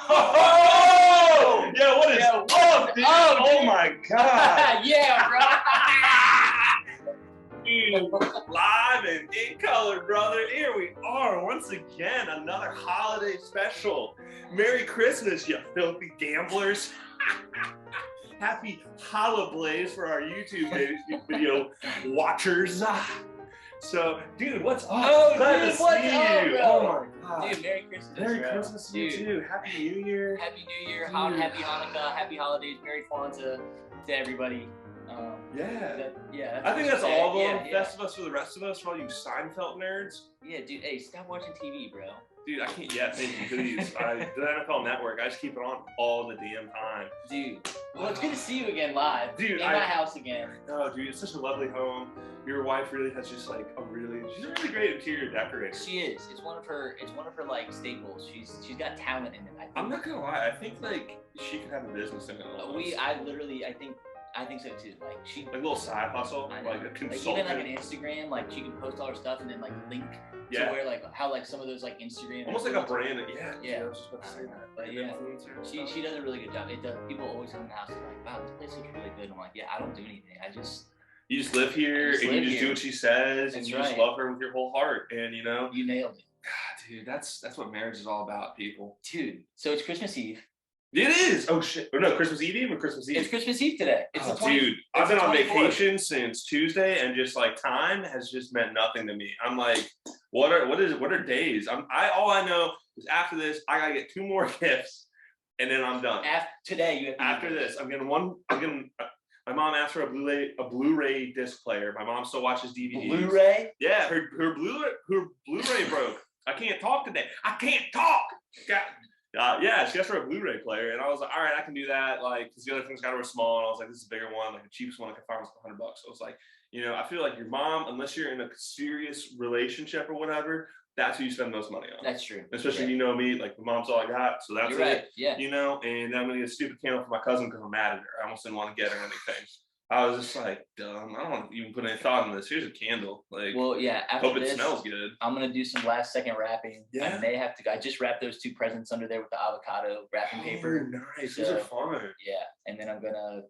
Oh! Yeah, what is up, dude? Oh my God. Yeah, bro. Dude, live and in color, brother. Here we are once again, another holiday special. Merry Christmas, you filthy gamblers. Happy Holidays for our YouTube video watchers. So, dude, what's up? Oh, Glad dude, to see what's up, you. bro? Oh my God. Dude, Merry Christmas. Merry bro. Christmas to you Dude. too. Happy New Year. Happy New Year. Dude. Happy Hanukkah. Happy holidays. Merry Kwanzaa to everybody. I think that's all of them. Yeah. Best of us for the rest of us, for all you Seinfeld nerds. Yeah, dude. Hey, stop watching TV, bro. Dude, I can't. Yeah, thank you. Please. The NFL Network. I just keep it on all the damn time. Dude. Well, it's good to see you again live. Dude, in my house again. No, dude, it's such a lovely home. Your wife really has just like she's a really great interior decorator. She is. It's one of her like staples. She's got talent in it. I'm not gonna lie. I think like she could have a business in it. I think so too. Like like a little side hustle, like a consultant. Like even like an Instagram, like she can post all her stuff and then like link to where like how like some of those like Instagram almost like a brand. Yeah. I was just about to say that. But yeah, she does a really good job. It does. People always come in the house and like, wow, this place looks really good. And I'm like, yeah, I don't do anything. You just live here and you just do what she says and you just love her with your whole heart. And you nailed it. God, dude, that's what marriage is all about, people. Dude, so it's Christmas Eve. It is. Oh shit. Or no, Christmas Eve or Christmas Eve? It's Christmas Eve today. Dude, I've been on vacation since Tuesday, and just like time has just meant nothing to me. I'm like, what are days? All I know is after this, I gotta get 2 more gifts, and then I'm done. Today, you have after this, I'm getting my mom asked for a Blu-ray disc player. My mom still watches DVDs. Blu-ray? Yeah, her Blu-ray broke. I can't talk today. I can't talk. Yeah, she asked for a Blu-ray player, and I was like, all right, I can do that. Like, because the other things were small, and I was like, this is a bigger one, like the cheapest one I could find was $100. So I was like, I feel like your mom, unless you're in a serious relationship or whatever, that's who you spend the most money on. That's true. Especially me, like the mom's all I got, so that's You're right. Yeah. And then I'm gonna get a stupid candle for my cousin because I'm mad at her. I almost didn't want to get her anything. I was just like, dumb. I don't want to even put any thought in this. Here's a candle. Like, well, yeah. After hope it smells good. I'm gonna do some last second wrapping. Yeah. I may have to. I just wrapped those 2 presents under there with the avocado wrapping paper. Nice. Those are fun. Yeah, and then I'm gonna.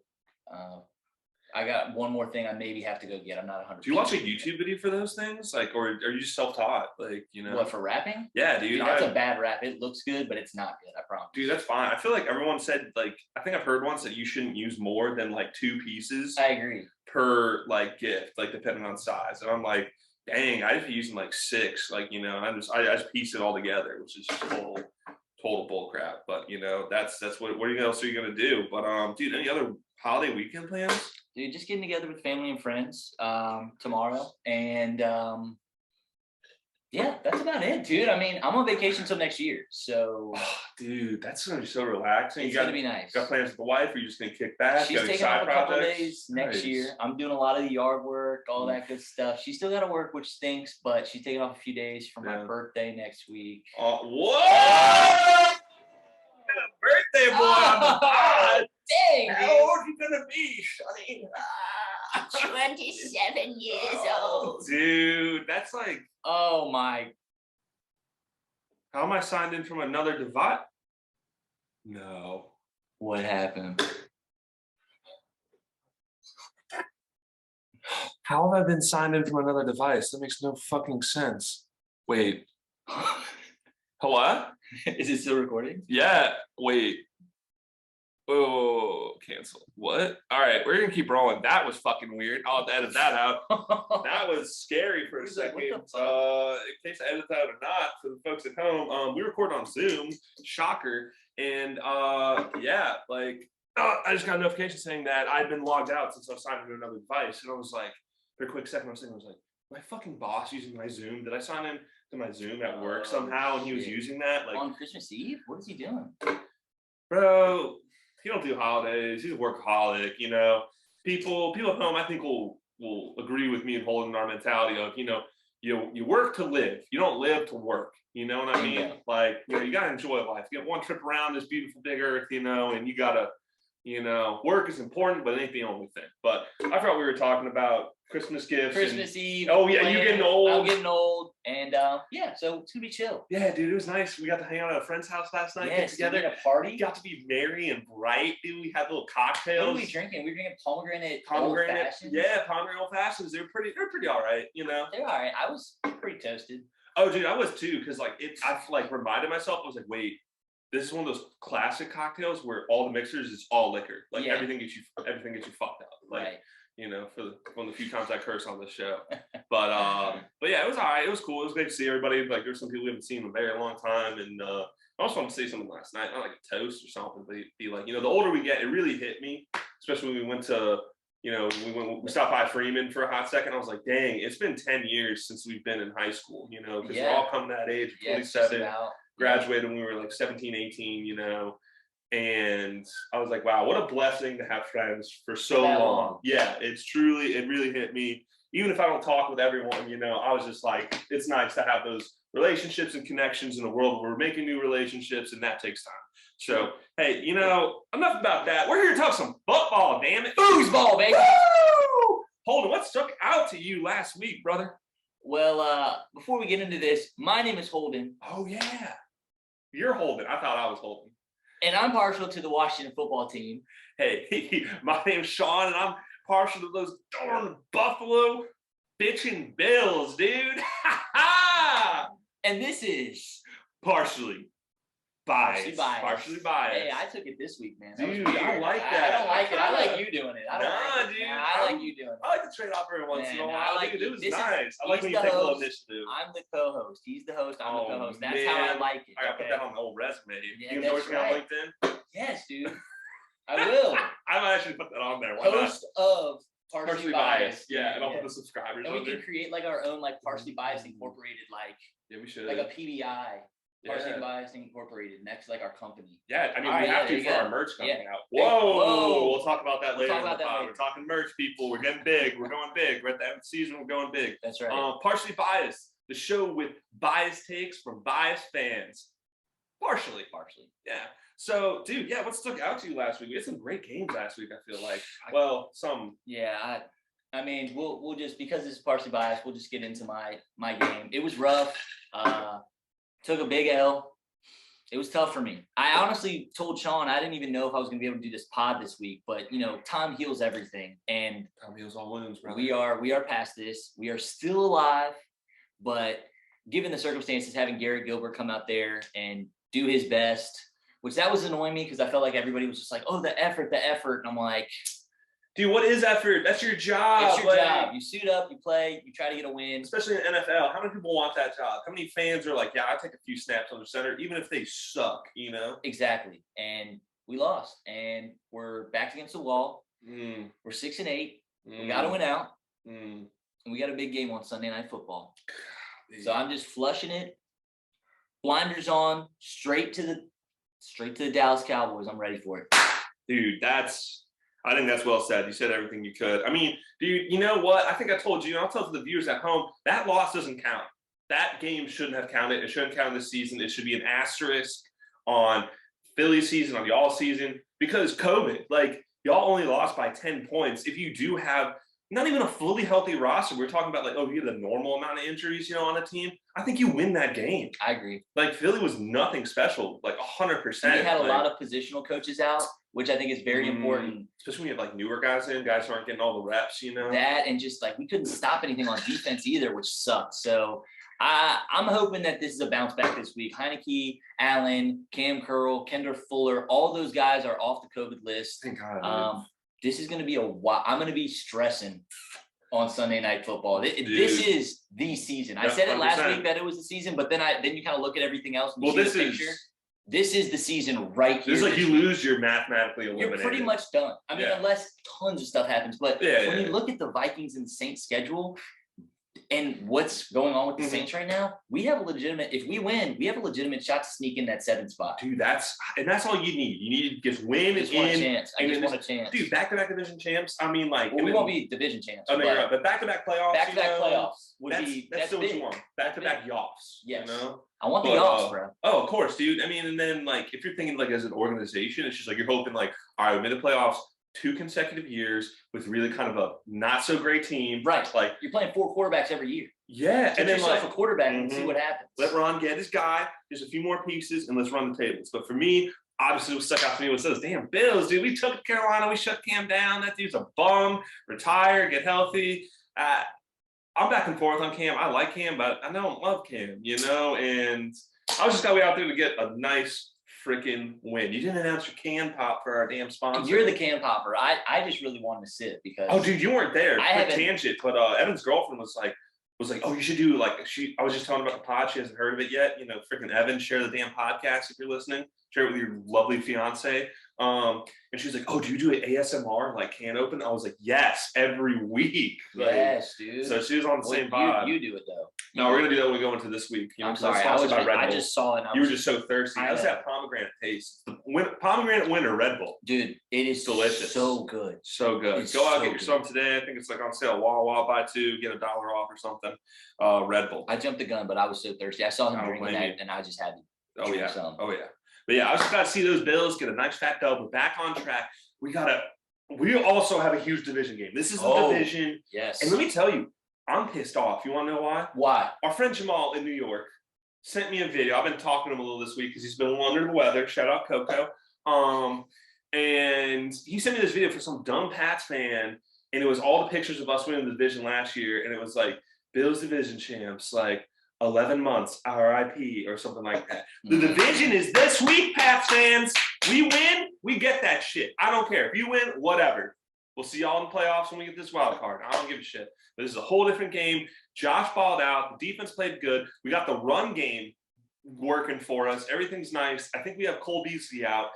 I got one more thing I maybe have to go get. I'm not 100%. Do you watch a YouTube video for those things? Like, or are you just self-taught? Like, What, for rapping? Yeah, dude. That's a bad rap. It looks good, but it's not good. I promise. Dude, that's fine. I feel like everyone said, like, I think I've heard once that you shouldn't use more than like 2 pieces. I agree. Per like gift, like depending on size. And I'm like, dang, I'd be using like 6, like, and I just piece it all together, which is just total bull crap. But that's what else are you gonna do? But dude, any other holiday weekend plans? Dude, just getting together with family and friends tomorrow, and yeah, that's about it, dude. I mean, I'm on vacation till next year, so. Oh, dude, that's gonna be so relaxing. It's gonna be nice. Got plans with the wife? Or you just gonna kick back? She's taking off a couple days next year. I'm doing a lot of the yard work, all that good stuff. She's still got to work, which stinks, but she's taking off a few days for my birthday next week. What? Birthday boy on the pod. Dang, how old are you gonna be, Sonny? 27 years old. Dude, that's like. Oh my. How am I signed in from another device? No. What happened? How have I been signed in from another device? That makes no fucking sense. Wait. Hello? Is it still recording? Yeah. Wait. Oh, cancel. What? All right, we're gonna keep rolling. That was fucking weird. I'll have to edit that out. That was scary for a second. In case I edit that or not, for the folks at home, we record on Zoom. Shocker. And yeah, like I just got a notification saying that I'd been logged out since I was signed into another device, and I was like, for a quick second, I was like, my fucking boss using my Zoom? Did I sign in to my Zoom at work somehow? And he was using that like on Christmas Eve. What is he doing, bro? He don't do holidays. He's a workaholic, People at home, I think, will agree with me and holding our mentality of, you work to live. You don't live to work. You know what I mean? Yeah. Like, you gotta enjoy life. You get one trip around this beautiful big earth, and you gotta, work is important, but it ain't the only thing. But I thought we were talking about Christmas gifts. Christmas Eve. Oh yeah, you're getting old. I'm getting old, and yeah, so it's gonna be chill. Yeah, dude, it was nice. We got to hang out at a friend's house last night. Yes, get together. we had a party. We got to be merry and bright, dude. We had little cocktails. What were we drinking? We were drinking pomegranate Old fashions. Yeah, pomegranate old fashions. They're pretty all right, you know. They're all right. I was pretty toasted. Oh, dude, I was too, because like I like reminded myself. I was like, wait, this is one of those classic cocktails where all the mixers is all liquor. Like everything gets you fucked up. Like, right. You know, for one of the few times I curse on this show. But yeah, it was all right. It was cool. It was great to see everybody. Like, there's some people we haven't seen in a very long time. And I also wanted to say something last night, not like a toast or something, but be like, you know, the older we get, it really hit me, especially when we went to, you know, we stopped by Freeman for a hot second. I was like, dang, it's been 10 years since we've been in high school, you know, because we're all coming that age, 27, graduated when we were like 17, 18, you know. And I was like, wow, what a blessing to have friends for so long. Yeah, it really hit me. Even if I don't talk with everyone, you know, I was just like, it's nice to have those relationships and connections in a world where we're making new relationships, and that takes time. So, hey, you know, enough about that. We're here to talk some football, damn it. Foosball, baby. Woo! Holden, what stuck out to you last week, brother? Well, before we get into this, my name is Holden. Oh, yeah. You're Holden. I thought I was Holden. And I'm partial to the Washington football team. Hey, my name's Sean, and I'm partial to those darn Buffalo bitchin' Bills, dude. And this is partially biased. Partially biased. Hey, I took it this week, man. Dude, I like that. I don't like it. I like you doing it. I like you doing it. I like to trade off every once in a while. I think it was nice. I like when you take a little initiative. I'm the co-host. He's the host. I'm the co-host. That's how I like it. I gotta put that on the old resume. Yeah, you endorse me on LinkedIn? Yes, dude. I will. I might actually put that on there. Why host of Partially Biased. Yeah, and I'll put the subscribers on there. And we can create like our own like Partially Biased Incorporated, like we should. Like a PBI. Partially Biased Incorporated, next like our company. Yeah, I mean, we have to for our merch coming out. Whoa, we'll talk about that later in the pod. We're talking merch, people. We're getting big. We're going big. We're at the end of the season. We're going big. That's right. Partially Biased, the show with biased takes from biased fans. Partially. Yeah. So, dude, what stuck out to you last week? We had some great games last week, I feel like. Well, some. Yeah, I mean, we'll just, because this is partially biased, we'll just get into my game. It was rough. Took a big L. It was tough for me. I honestly told Sean I didn't even know if I was going to be able to do this pod this week, but you know, time heals everything, and time heals all wounds, brother. We are past this. We are still alive, but given the circumstances, having Garrett Gilbert come out there and do his best, which that was annoying me because I felt like everybody was just like, oh, the effort, and I'm like, dude, what is effort? That's your job. It's your job. You suit up, you play, you try to get a win. Especially in the NFL. How many people want that job? How many fans are like, yeah, I'll take a few snaps under center, even if they suck, you know? Exactly. And we lost. And we're back against the wall. We're 6-8. We got to win out. And we got a big game on Sunday Night Football. So I'm just flushing it. Blinders on, straight to the Dallas Cowboys. I'm ready for it. Dude, I think that's well said. You said everything you could. I mean, dude, you know what? I think I told you, and I'll tell the viewers at home, that loss doesn't count. That game shouldn't have counted. It shouldn't count this season. It should be an asterisk on Philly's season, on y'all season, because COVID. Like, y'all only lost by 10 points. If you do have not even a fully healthy roster, we're talking about like, oh, you have the normal amount of injuries, you know, on a team, I think you win that game. I agree. Like, Philly was nothing special, like 100%. We had a lot of positional coaches out, which I think is very important. Especially when you have like newer guys in, guys who aren't getting all the reps, you know? That, and just like, we couldn't stop anything on defense either, which sucked. So I'm hoping that this is a bounce back this week. Heineke, Allen, Cam Curl, Kendra Fuller, all those guys are off the COVID list. Thank God. This is going to be I'm going to be stressing on Sunday Night Football. This is the season. I said it last week that it was the season, but then you kind of look at everything else and you see the picture. This is the season right here. It's like you lose, you're mathematically eliminated. You're pretty much done. I mean, unless tons of stuff happens. But when you look at the Vikings and the Saints schedule and what's going on with the Saints right now, we have a legitimate, if we win, we have a legitimate shot to sneak in that 7th spot. Dude, that's all you need. You need to just win I just want a chance. Dude, back-to-back division champs. I mean, like, we won't be division champs. Oh, no, you're right. But back-to-back playoffs. Back-to-back playoffs would that's still what you want. Back-to-back yaws. Yes. You know? I want the yaws, bro. Oh, of course, dude. I mean, and then like if you're thinking like as an organization, it's just like you're hoping like, all right, we made the playoffs 2 consecutive years with really kind of a not so great team. Right. Like you're playing 4 quarterbacks every year. Yeah. Get yourself a quarterback and see what happens. Let Ron get his guy. There's a few more pieces and let's run the tables. But for me, obviously what stuck out to me was those damn Bills, dude. We took Carolina, we shut Cam down. That dude's a bum. Retire, get healthy. I'm back and forth on Cam. I like Cam, but I don't love Cam, and I was just got way out there to get a nice freaking win. You didn't announce your can pop for our damn sponsor. You're the can popper. I just really wanted to sit because. Oh, dude, you weren't there. I haven't. Tangent, but Evan's girlfriend was like, oh, you should do I was just telling her about the pod. She hasn't heard of it yet. Freaking Evan, share the damn podcast if you're listening. Share it with your lovely fiance. And she was like, oh, do you do an ASMR can open? I was like, yes, every week. Yes, dude. So she was on the same vibe. You do it though. No, we're gonna do that when we go into this week. I'm sorry, I just saw it. You were just so thirsty. How's that pomegranate taste? Pomegranate winter Red Bull. Dude, it is delicious. So good. So good. It's go out so get yourself today. I think it's on sale. Wawa, buy 2, get $1 off or something. Red Bull. I jumped the gun, but I was so thirsty. I saw him drinking that, and I just had to. Oh yeah. Some. Oh yeah. But yeah, I was just glad to see those Bills get a nice fat dub. We're back on track. We also have a huge division game. This is the division. Yes. And let me tell you, I'm pissed off. You want to know why? Why? Our friend Jamal in New York sent me a video. I've been talking to him a little this week because he's been a little under the weather. Shout out Coco. And he sent me this video for some dumb Pats fan, and it was all the pictures of us winning the division last year, and it was Bills division champs, 11 months, RIP, or something like that. The division is this week, Pats fans. We win, we get that shit. I don't care. If you win, whatever. We'll see y'all in the playoffs when we get this wild card. I don't give a shit. But this is a whole different game. Josh balled out. The defense played good. We got the run game working for us. Everything's nice. I think we have Cole Beasley out.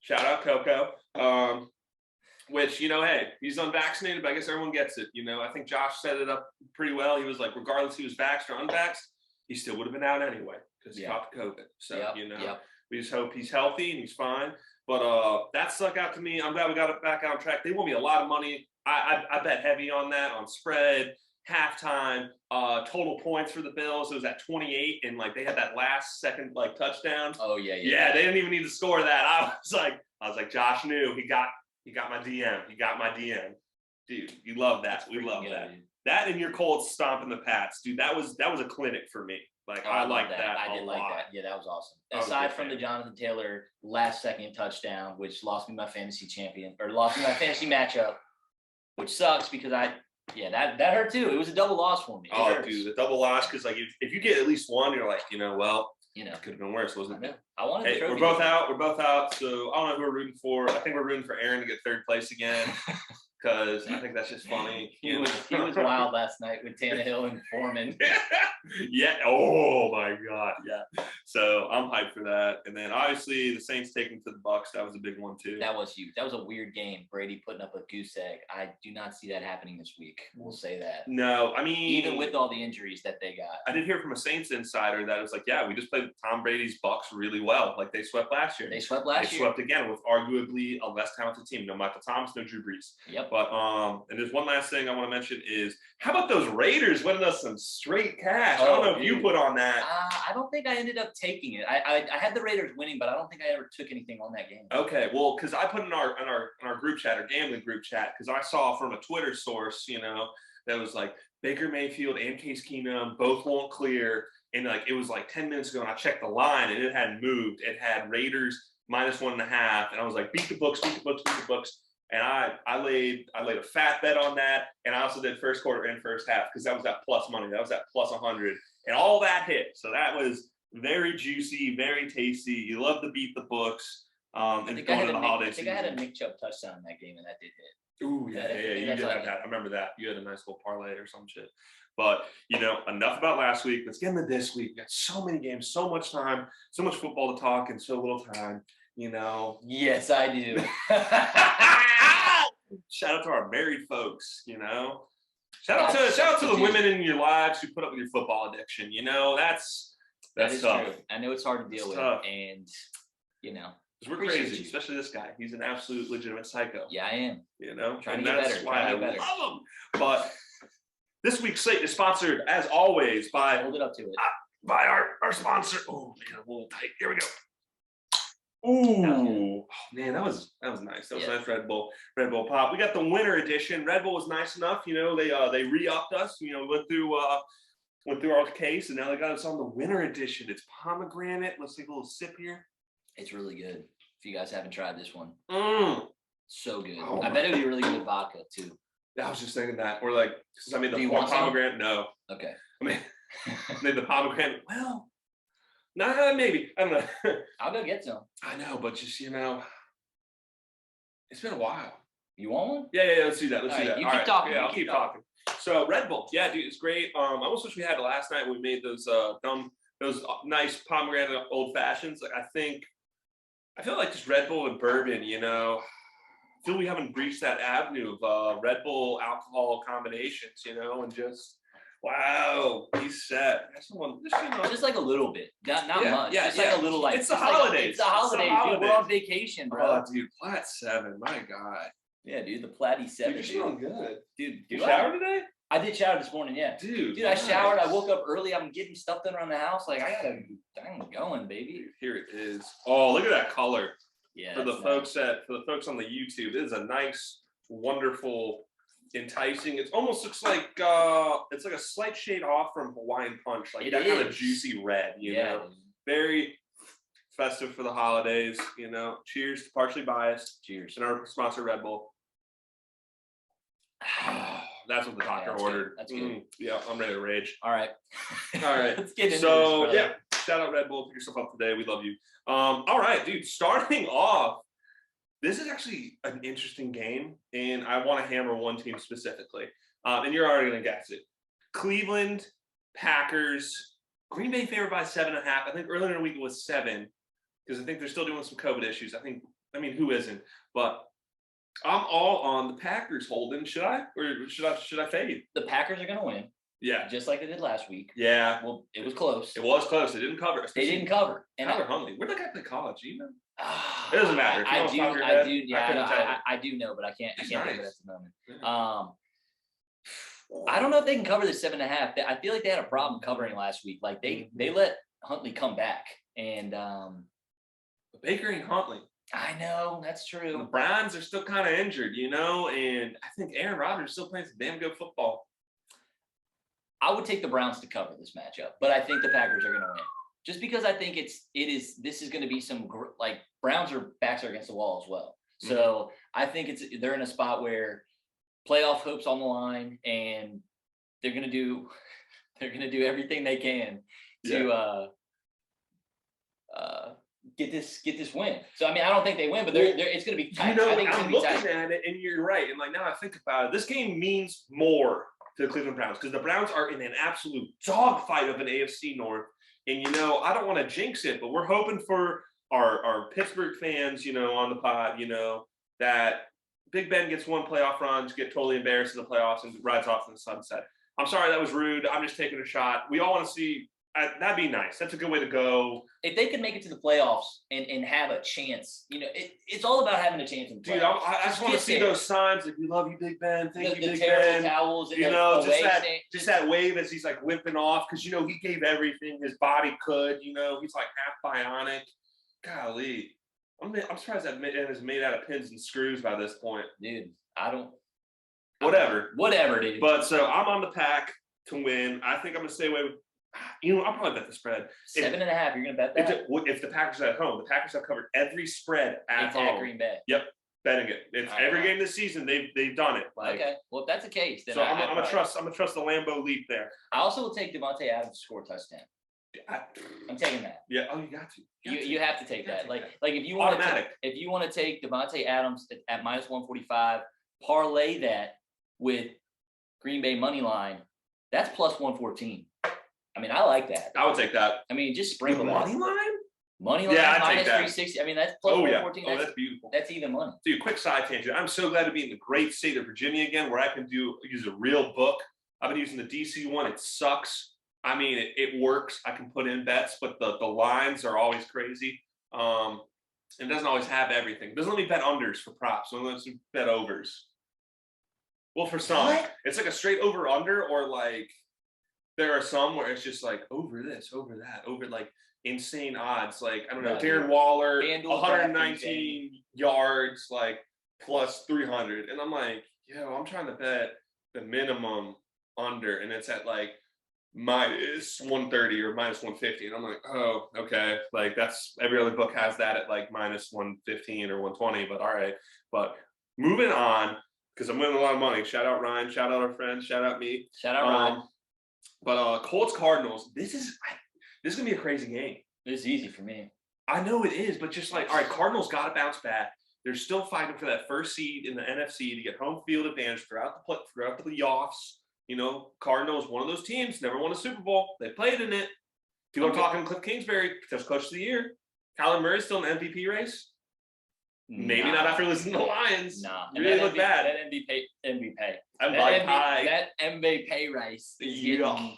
Shout out Coco. Which, hey, he's unvaccinated, but I guess everyone gets it. I think Josh set it up pretty well. He was regardless if he was vaxxed or unvaxxed, he still would have been out anyway because he caught the COVID. So, we just hope he's healthy and he's fine. But that stuck out to me. I'm glad we got it back on track. They won me a lot of money. I bet heavy on that, on spread, halftime, total points for the Bills. It was at 28, and they had that last second touchdown. Oh yeah. Yeah, they didn't even need to score that. I was like, Josh knew he got my DM. He got my DM. Dude, you love that. We love that. Dude. That and your Colts stomping the Pats, dude. That was a clinic for me. I like that. I did like that. Yeah, that was awesome. Aside from the Jonathan Taylor last second touchdown, which lost me my fantasy lost me my fantasy matchup, which sucks because that hurt too. It was a double loss for me. Dude, a double loss because if you get at least one, you're it could have been worse, wasn't it? I wanted. Hey, we're both out. We're both out. So I don't know who we're rooting for. I think we're rooting for Aaron to get 3rd place again. Because I think that's just funny. He was wild last night with Tannehill and Foreman. Yeah. Oh my God. Yeah. So I'm hyped for that. And then obviously the Saints taking to the Bucks. That was a big one too. That was huge. That was a weird game. Brady putting up a goose egg. I do not see that happening this week. We'll say that. No, I mean, even with all the injuries that they got. I did hear from a Saints insider that it was we just played Tom Brady's Bucks really well. They swept last year. They swept again with arguably a less talented team. No Michael Thomas, no Drew Brees. Yep. But and there's one last thing I want to mention is how about those Raiders winning us some straight cash? I don't know if you put on that. I don't think I ended up taking it. I had the Raiders winning, but I don't think I ever took anything on that game. Okay, well, because I put in our group chat, our gambling group chat, because I saw from a Twitter source, that was Baker Mayfield and Case Keenum both won't clear, and it was 10 minutes ago, and I checked the line, and it hadn't moved. It had Raiders -1.5, and I was beat the books, beat the books, beat the books. And I laid a fat bet on that, and I also did first quarter and first half because that was that plus money. That was that plus 100, and all that hit. So that was very juicy, very tasty. You love to beat the books. And going into the holiday season. I had a Nick Chubb touchdown in that game, and that did hit. Ooh, yeah, you did have that. I remember that. You had a nice little parlay or some shit. But enough about last week. Let's get into this week. We got so many games, so much time, so much football to talk, and so little time. Yes, I do. Shout out to our married folks, Shout out to the women in your lives who put up with your football addiction. That's tough. True. I know it's hard to deal with, and because we're crazy, especially this guy. He's an absolute legitimate psycho. Yeah, I am. Trying to get better. Why I love him. But this week's slate is sponsored, as always, by hold it up to it. By our sponsor. Oh man, a little tight. Here we go. Ooh, oh, man, that was nice. That was nice. Red Bull pop. We got the winter edition. Red Bull was nice enough. You know, they re-upped us. You know, went through our case, and now they got us on the winter edition. It's pomegranate. Let's take a little sip here. It's really good. If you guys haven't tried this one, so good. Oh, I bet it would be really good with vodka too. I was just thinking that. Or like, since I made the pomegranate, no. Okay. I mean, made the pomegranate. Well, nah, maybe. I don't know. I'll go get some. I know, but just, you know, it's been a while. You want one? Yeah. Let's do that. Let's do that. You keep talking. Yeah, I'll keep talking. So Red Bull, yeah, dude, it's great. I almost wish we had it last night when we made those nice pomegranate old fashions. Like I feel like just Red Bull and bourbon, you know. I feel we haven't reached that avenue of Red Bull alcohol combinations, you know, and just wow, he's set. Just like a little bit, not much. Yeah, just like a little, like it's the holidays. It's the holidays. Dude, we're on vacation, bro. Oh, dude, Plat 7, my God. Yeah, dude, the Platy 7. Dude, you're smelling good. Dude, you showered today? I did shower this morning, yeah. Dude, I showered. I woke up early. I'm getting stuff done around the house. Like I'm going, baby. Dude, here it is. Oh, look at that color. Yeah. For the folks on the YouTube, it is a nice, wonderful, enticing. It almost looks like it's like a slight shade off from Hawaiian Punch, like that kind of juicy red. You know, very festive for the holidays. You know, cheers to Partially Biased. Cheers. And our sponsor, Red Bull. That's what the doctor ordered. That's good. Yeah, I'm ready to rage. All right. Let's get into this, yeah, shout out Red Bull. Pick yourself up today. We love you. All right, dude. Starting off, this is actually an interesting game, and I want to hammer one team specifically. And you're already gonna guess it. Cleveland Packers. Green Bay favored by 7.5. I think earlier in the week it was 7, because I think they're still doing some COVID issues. I mean, who isn't? But I'm all on the Packers holding. Should I? Or should I fade? The Packers are going to win. Yeah. Just like they did last week. Yeah. Well, it was close. It was close. They didn't cover. They didn't cover. And Tyler Huntley. Where'd that guy play college? Do you know? It doesn't matter. I do know, but I can't think of it at the moment. I don't know if they can cover the 7.5. I feel like they had a problem covering last week. Like they let Huntley come back, and Baker and Huntley. I know, that's true. The Browns are still kind of injured, you know, and I think Aaron Rodgers is still playing some damn good football. I would take the Browns to cover this matchup, but I think the Packers are going to win. Just because I think this is going to be some, like, Browns backs are against the wall as well. So I think they're in a spot where playoff hopes on the line, and they're going to do everything they can to get this win. So I mean, I don't think they win, but it's going to be tight. You know, I think I'm looking at it, and you're right. And like now I think about it, this game means more to the Cleveland Browns because the Browns are in an absolute dogfight of an AFC North. And you know, I don't want to jinx it, but we're hoping for our Pittsburgh fans, you know, on the pod, you know, that Big Ben gets one playoff run to get totally embarrassed in the playoffs and rides off in the sunset. I'm sorry that was rude. I'm just taking a shot. We all want to see. That'd be nice. That's a good way to go. If they could make it to the playoffs and have a chance, you know, it's all about having a chance in the playoffs. Dude, I just want to see those signs like, we love you, Big Ben. Thank you, Big Ben. Towels and you know, just that wave as he's like limping off because, you know, he gave everything his body could. You know, he's like half bionic. Golly. I'm surprised that man is made out of pins and screws by this point. Dude, I don't. Whatever, dude. But so I'm on the Pack to win. I think I'm going to stay away with. You know, I'll probably bet the spread. 7.5. You're going to bet that? If the Packers are at home, the Packers have covered every spread at home. At Green Bay. Yep, betting it. It's every game this season. They've done it. Like, okay. Well, if that's the case, then so I'm gonna trust the Lambeau leap there. I also will take Devante Adams to score a touchdown. I'm taking that. Yeah. Oh, you got to. You have to take that. Like if you want to take Devante Adams at minus 145, parlay that with Green Bay money line, that's plus 114. I mean, I like that. I would take that. I mean, just sprinkle that. Money line? Money line, yeah, I'd minus take that. 360. I mean, that's plus 114. Oh, that's beautiful. That's even money. Dude, quick side tangent. I'm so glad to be in the great state of Virginia again, where I can use a real book. I've been using the DC one. It sucks. I mean, it works. I can put in bets, but the lines are always crazy. It doesn't always have everything. It doesn't let me bet unders for props. So it lets me bet overs. Well, for some, it's like a straight over under, or like there are some where it's just like over this, over that, over like, insane odds. Like, I don't know, No, Darren Waller, FanDuel 119 yards, like plus 300. And I'm like, yo, I'm trying to bet the minimum under, and it's at like minus 130 or minus 150. And I'm like, oh, okay. Like, that's every other book has that at like minus 115 or 120, but all right. But moving on, because I'm winning a lot of money. Shout out Ryan, shout out our friends, shout out me. Shout out Ryan. But Colts Cardinals, this is gonna be a crazy game. It's easy for me. I know it is, but just like, all right, Cardinals got to bounce back. They're still fighting for that first seed in the NFC to get home field advantage throughout the playoffs. You know, Cardinals, one of those teams, never won a Super Bowl. They played in it. People are talking Cliff Kingsbury, potential coach of the year. Kyler Murray's still in the MVP race. Maybe not after listening to the Lions. Nah, really look bad. That MVP. That MVP race is getting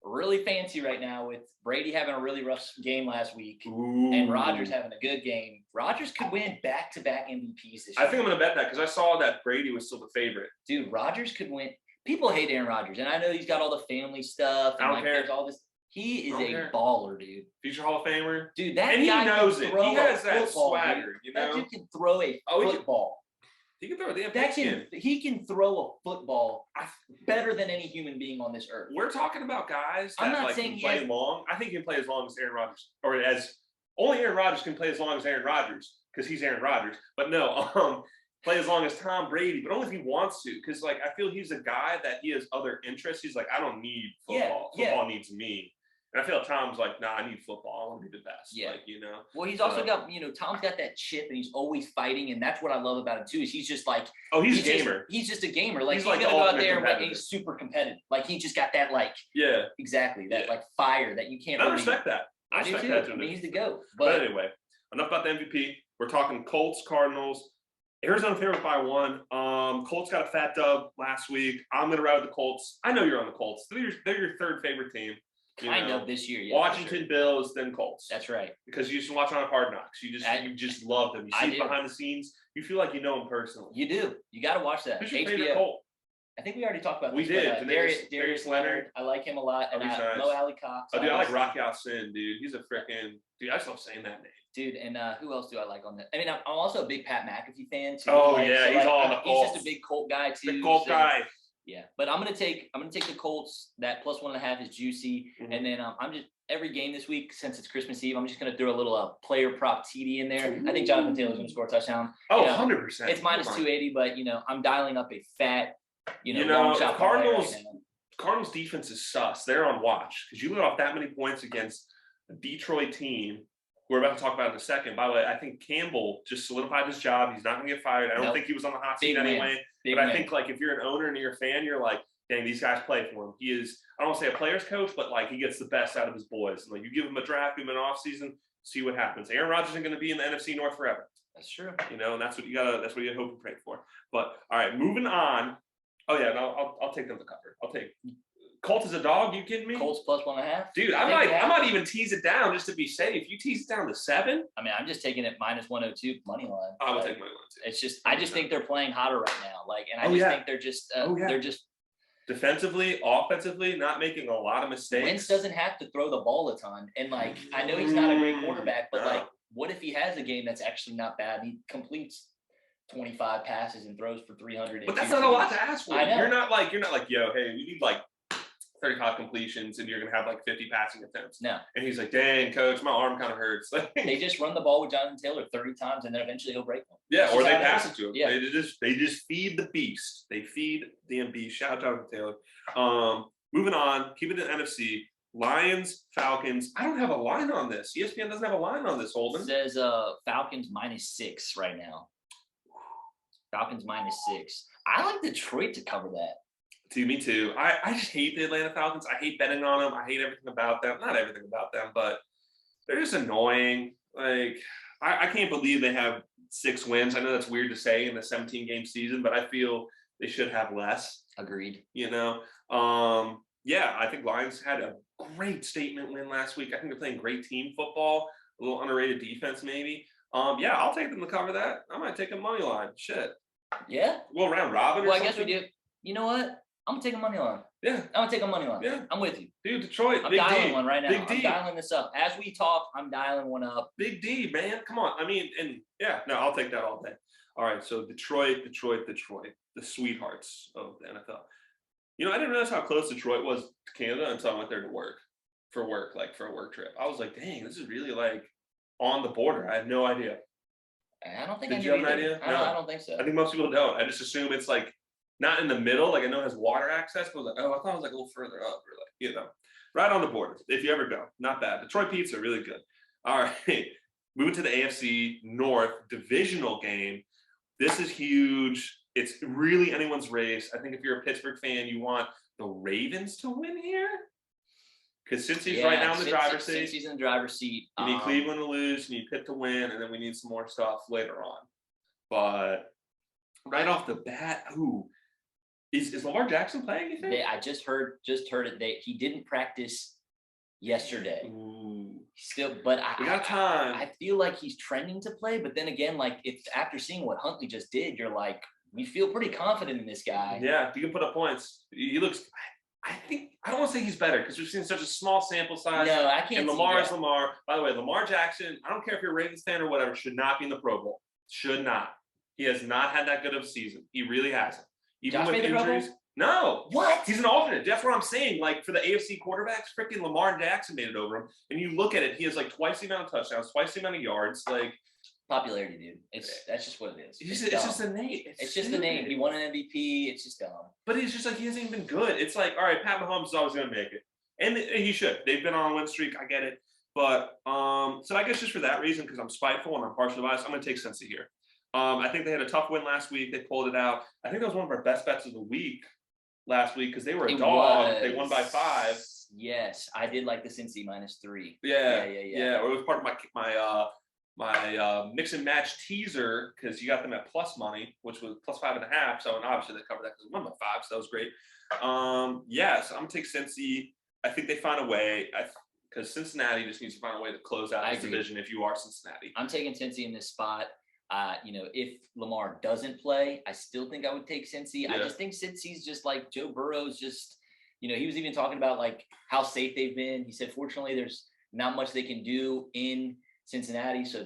really fancy right now with Brady having a really rough game last week and Rodgers having a good game. Rodgers could win back-to-back MVPs this year. I think I'm going to bet that because I saw that Brady was still the favorite. Dude, Rodgers could win. People hate Aaron Rodgers, and I know he's got all the family stuff. And I don't care. There's all this. He is a baller, dude. Future Hall of Famer. Dude, that and guy he knows it. He has that football, swagger, dude. you know? That dude can throw a football. He can throw the He can throw a football better than any human being on this earth. We're talking about guys that I'm not saying can play long. I think he can play as long as Aaron Rodgers, or as only Aaron Rodgers can play as long as Aaron Rodgers because he's Aaron Rodgers. But no, play as long as Tom Brady, but only if he wants to. Because like I feel he's a guy that he has other interests. He's like, I don't need football. Football needs me. And I feel like Tom's like, nah, I need football. I want to be the best. Yeah. Like, you know. Well, he's also got, Tom's got that chip and he's always fighting. And that's what I love about him too, is he's just like, he's a gamer. He's just a gamer. Like, he's like going to go out there and he's super competitive. Like, he just got that, like, exactly. That like fire that you can't I respect that. I do too. I mean, he's the GOAT. But anyway, enough about the MVP. We're talking Colts, Cardinals. Arizona favored by 1. Colts got a fat dub last week. I'm going to ride with the Colts. I know you're on the Colts. They're your third favorite team. Kind of this year, Washington Bills, then Colts. That's right. Because you just watch on Hard Knocks. You just love them. You see behind the scenes. You feel like you know them personally. You do. You got to watch that. Who's your favorite Colt? I think we already talked about this. We did. Darius Leonard. I like him a lot. And Mo Alley Cox. Oh, dude, I like Rocky Sin, dude. He's a freaking dude. I just love saying that name. Dude, and who else do I like on that? I mean, I'm also a big Pat McAfee fan too. Oh yeah, he's all on the Colts. He's just a big Colt guy too. Big Colt guy. Yeah, but I'm gonna take the Colts. That plus 1.5 is juicy, and then I'm just every game this week since it's Christmas Eve. I'm just gonna throw a little player prop TD in there. I think Jonathan Taylor's gonna score a touchdown. Oh, 100%. It's minus 280, but I'm dialing up a fat, long shot. Cardinals defense is sus. They're on watch because you let off that many points against a Detroit team. We're about to talk about it in a second. By the way, I think Campbell just solidified his job. He's not going to get fired. I don't think he was on the hot seat anyway. But I think, like, if you're an owner and you're a fan, you're like, dang, these guys play for him. He is, I don't want to say a player's coach, but, like, he gets the best out of his boys. And, like, you give him a draft, give him an offseason, see what happens. Aaron Rodgers isn't going to be in the NFC North forever. That's true. And that's what you hope and pray for. But, all right, moving on. Oh, yeah, no, I'll take them to cover. I'll take Colts as a dog. You kidding me? Colts plus 1.5. Dude, I might even tease it down just to be safe. You tease it down to 7. I mean, I'm just taking it minus 102 money line. I would take money line too. It's just I just think they're playing hotter right now. Like, and I think they're just they're just defensively, offensively, not making a lot of mistakes. Wentz doesn't have to throw the ball a ton, and like I know he's not a great quarterback, but like, what if he has a game that's actually not bad? He completes 25 passes and throws for 300. But that's not a lot to ask for. I know. You're not like, yo, hey, we need like 35 completions and you're going to have like 50 passing attempts. No. And he's like, dang, coach, my arm kind of hurts. They just run the ball with Jonathan Taylor 30 times and then eventually he'll break them. Yeah, or they pass it to him. Yeah. They just feed the beast. They feed the beast. Shout out to Jonathan Taylor. Moving on, keep it in NFC. Lions, Falcons. I don't have a line on this. ESPN doesn't have a line on this, Holden. It says Falcons -6 right now. Falcons -6. I like Detroit to cover that. Dude, me too. I just hate the Atlanta Falcons. I hate betting on them. I hate everything about them. Not everything about them, but they're just annoying. Like, I can't believe they have 6 wins. I know that's weird to say in a 17-game season, but I feel they should have less. Agreed. Yeah, I think Lions had a great statement win last week. I think they're playing great team football, a little underrated defense maybe. Yeah, I'll take them to cover that. I might take a money line. Shit. Yeah. Well, round robin or something. I guess we do. You know what? I'm taking money line. Yeah. I'm going to take a money line. Yeah. I'm with you. Dude, Detroit. I'm Big dialing D. one right now. Big D. I'm dialing this up. As we talk, I'm dialing one up. Big D, man. Come on. I mean, and yeah, no, I'll take that all day. All right, so Detroit, the sweethearts of the NFL. You know, I didn't realize how close Detroit was to Canada until I went there to work, for a work trip. I was like, dang, this is really like on the border. I had no idea. I don't think Did I you have knew an either. idea? No. I don't think so. I think most people don't. I just assume it's like not in the middle. Like I know it has water access, but I was like, oh, I thought it was like a little further up, or like, you know, right on the border. If you ever go, not bad. Detroit pizza, really good. All right, moving to the AFC North divisional game. This is huge. It's really anyone's race. I think if you're a Pittsburgh fan, you want the Ravens to win here. Because Cincy's right now in the driver's seat. Cincy's in the driver's seat. You need Cleveland to lose, you need Pitt to win, and then we need some more stuff later on. But right off the bat, is Lamar Jackson playing, you think? I just heard it. He didn't practice yesterday. Ooh. Still, but We got time. I feel like he's trending to play, but then again, like if after seeing what Huntley just did, you're like, we feel pretty confident in this guy. Yeah, he can put up points. He looks. I don't want to say he's better because we've seen such a small sample size. No, I can't. And Lamar is Lamar. By the way, Lamar Jackson, I don't care if you're a Ravens fan or whatever, should not be in the Pro Bowl. Should not. He has not had that good of a season. He really hasn't. Even Josh with made the Pro Bowl? injuries. No. What? He's an alternate. That's what I'm saying. Like for the AFC quarterbacks, freaking Lamar Jackson made it over him. And you look at it, he has like twice the amount of touchdowns, twice the amount of yards. Like popularity, dude. That's just what it is. It's just a name. It's just the name. He won an MVP. It's just dumb. But it's just like he hasn't even been good. It's like, all right, Pat Mahomes is always going to make it, and he should. They've been on a win streak. I get it. But so I guess just for that reason, because I'm spiteful and I'm partially biased, I'm going to take Cincy here. I think they had a tough win last week. They pulled it out. I think that was one of our best bets of the week last week because they were a dog. They won by 5. Yes, I did like the Cincy -3. Yeah. Or it was part of my mix and match teaser because you got them at plus money, which was plus 5.5. So and obviously they covered that because it won by 5, so that was great. So I'm gonna take Cincy. I think they find a way. Because Cincinnati just needs to find a way to close out this division. If you are Cincinnati, I'm taking Cincy in this spot. If Lamar doesn't play, I still think I would take Cincy. Yeah. I just think Cincy's just like Joe Burrow's just, he was even talking about like how safe they've been. He said, fortunately, there's not much they can do in Cincinnati. So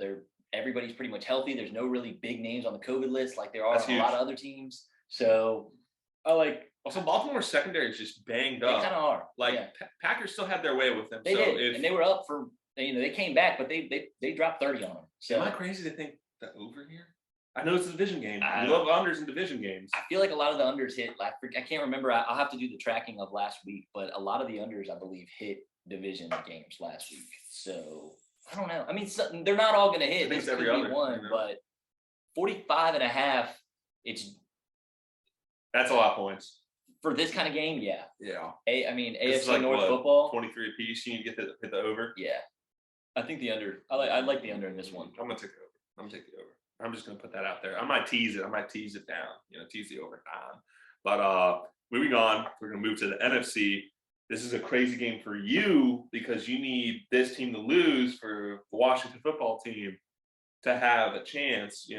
everybody's pretty much healthy. There's no really big names on the COVID list like there are on a lot of other teams. So also Baltimore's secondary is just banged up. They kind of are. Packers still had their way with them. They did. And they were up for, they came back, but they dropped 30 on them. So am I crazy to think the over here? I know it's a division game. We love unders in division games. I feel like a lot of the unders hit. I can't remember. I'll have to do the tracking of last week, but a lot of the unders, I believe, hit division games last week. So I don't know. I mean, they're not all going to hit. This could be one, but 45.5. That's a lot of points for this kind of game. Yeah. Yeah. AFC like North football, 23 apiece. You need to hit the over. Yeah. I think the under. I like the under in this one. I'm gonna take the over. I'm gonna take the over. I'm just gonna put that out there. I might tease it. I might tease it down. Tease the over down. But moving on, we're gonna move to the NFC. This is a crazy game for you because you need this team to lose for the Washington football team to have a chance.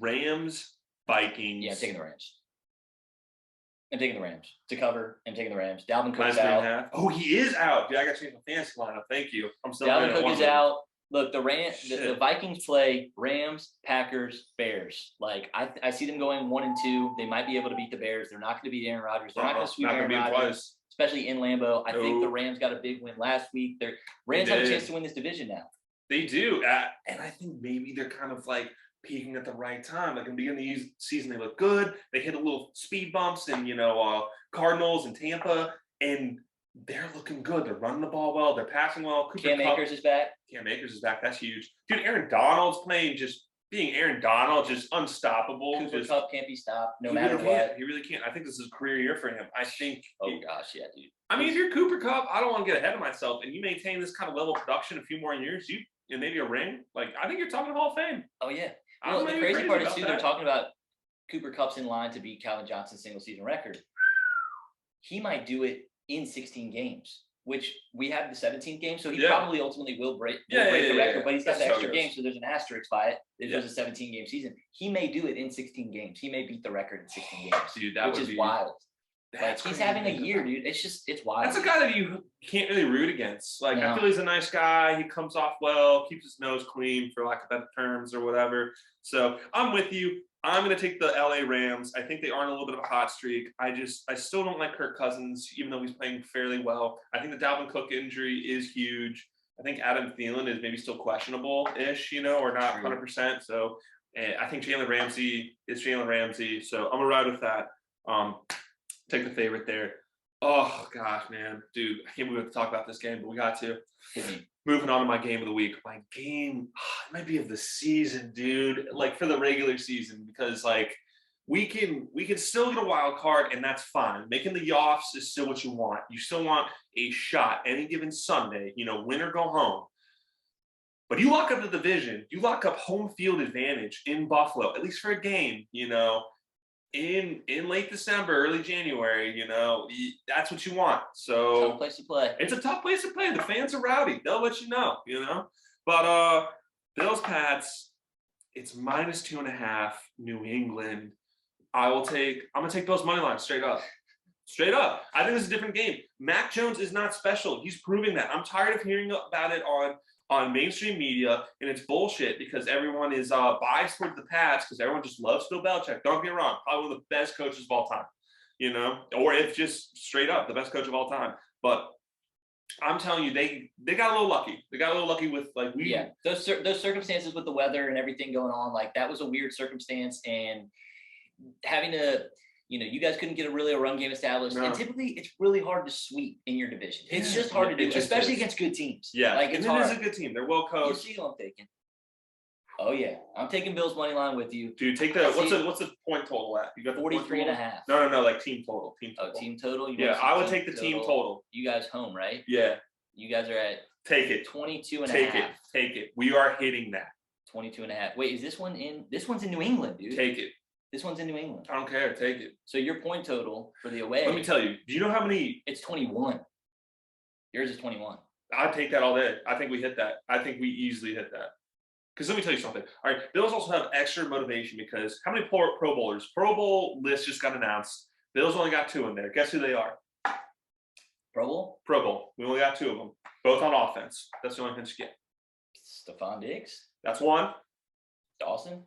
Rams, Vikings. Yeah, I'm taking the Rams. I'm taking the Rams to cover. I'm taking the Rams. Dalvin Cook's out. Oh, he is out. Yeah, I got to change my fantasy lineup. Thank you. I'm still. Dalvin Cook is out. Look, the Vikings play Rams, Packers, Bears. Like I see them going 1-2. They might be able to beat the Bears. They're not going to beat Aaron Rodgers. They're not going to sweep Aaron Rodgers, especially in Lambeau. I think the Rams got a big win last week. Rams have a chance to win this division now. They do, and I think maybe they're kind of like peaking at the right time. Like in the beginning of the season, they look good. They hit a little speed bumps in Cardinals and Tampa, and they're looking good. They're running the ball well. They're passing well. Cam Akers is back. That's huge. Dude, Aaron Donald's playing being Aaron Donald, just unstoppable. Cooper Kupp can't be stopped no matter what. He really can't. I think this is a career year for him. I think. Oh, gosh, yeah, dude. If you're Cooper Kupp, I don't want to get ahead of myself, and you maintain this kind of level of production a few more years, and maybe a ring, I think you're talking Hall of Fame. Oh, yeah. Well, the crazy part is, too, they're talking about Cooper Kupp's in line to beat Calvin Johnson's single-season record. He might do it in 16 games, which we have the 17th game, so he probably ultimately will break the record, but he's got the extra game, so there's an asterisk by it. There's a 17-game season. He may do it in 16 games. He may beat the record in 16 games, Dude, which is wild. Like he's having a year, dude. It's wild. That's a guy that you can't really root against. Like No. I feel he's a nice guy. He comes off well, keeps his nose clean, for lack of better terms or whatever. So I'm with you. I'm going to take the LA Rams. I think they are in a little bit of a hot streak. I still don't like Kirk Cousins, even though he's playing fairly well. I think the Dalvin Cook injury is huge. I think Adam Thielen is maybe still questionable-ish, or not 100%. So I think Jalen Ramsey is Jalen Ramsey. So I'm going to ride with that. Take the favorite there. Oh, gosh, man. Dude, I can't believe we have to talk about this game, but we got to. Moving on to my game of the week. My game, it might be of the season, dude. Like for the regular season, because like we can still get a wild card, and that's fine. Making the offs is still what you want. You still want a shot any given Sunday, win or go home. But you lock up the division, you lock up home field advantage in Buffalo, at least for a game, in late December, early January, that's what you want. So tough place to play. It's a tough place to play. The fans are rowdy. They'll let you know, But Bills Pats, it's -2.5, New England. I'm gonna take Bills money line straight up. Straight up. I think this is a different game. Mac Jones is not special. He's proving that. I'm tired of hearing about it on mainstream media, and it's bullshit because everyone is biased towards the Pats because everyone just loves Bill Belichick. Don't get me wrong, probably one of the best coaches of all time, or if just straight up the best coach of all time. But I'm telling you, they got a little lucky. They got a little lucky with those circumstances with the weather and everything going on. Like that was a weird circumstance, and having to. You guys couldn't get a run game established. No. And typically, it's really hard to sweep in your division. It's just hard to do, especially against good teams. Yeah, like it's hard. It is a good team. They're well coached. You see who I'm taking. Oh, yeah. I'm taking Bills money line with you. Dude, take the – what's the point total at? You got the 43.5. No, like team total. Team total? I would take the team total. You guys home, right? Yeah. You guys are at – Take it. 22.5. Take it. We are hitting that. 22.5. Wait, is this one in – this one's in New England, dude. Take it. This one's in New England. I don't care. Take it. So your point total for the away. Let me tell you. Do you know how many? It's 21. Yours is 21. I'd take that all day. I think we hit that. I think we easily hit that. Because let me tell you something. All right. Bills also have extra motivation because how many Pro Bowlers? Pro Bowl list just got announced. Bills only got 2 in there. Guess who they are? Pro Bowl? Pro Bowl. We only got 2 of them. Both on offense. That's the only hint you get. Stephon Diggs? That's one. Dawson?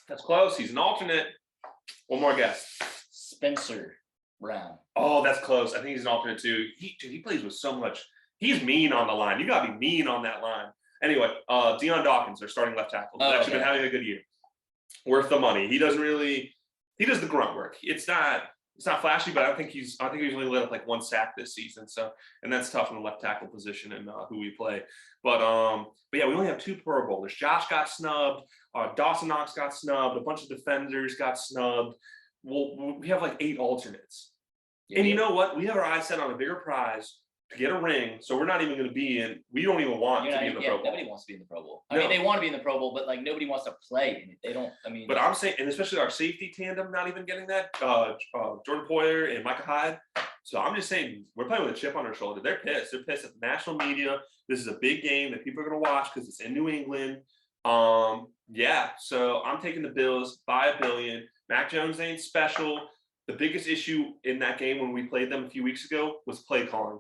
That's close. He's an alternate. One more guess. Spencer Brown. Oh, that's close. I think he's an alternate too. He plays with so much. He's mean on the line. You got to be mean on that line. Anyway, Dion Dawkins, their starting left tackle. He's actually been having a good year. Worth the money. He does the grunt work. It's not flashy, but I think he's only let up like 1 sack this season. So, and that's tough in the left tackle position and who we play. But yeah, we only have 2 Pro Bowlers. Josh got snubbed. Dawson Knox got snubbed. A bunch of defenders got snubbed. We have like 8 alternates. Yeah, and you know what? We have our eyes set on a bigger prize to get a ring. So we're not even going to be in. We don't even want to be in the Pro Bowl. Nobody wants to be in the Pro Bowl. I mean, they want to be in the Pro Bowl, but like nobody wants to play in it. They don't. I mean. But I'm saying, and especially our safety tandem, not even getting that. Jordan Poyer and Micah Hyde. So I'm just saying, we're playing with a chip on our shoulder. They're pissed. They're pissed at the national media. This is a big game that people are going to watch because it's in New England. Yeah. So I'm taking the Bills by $1 billion. Mac Jones ain't special. The biggest issue in that game when we played them a few weeks ago was play calling.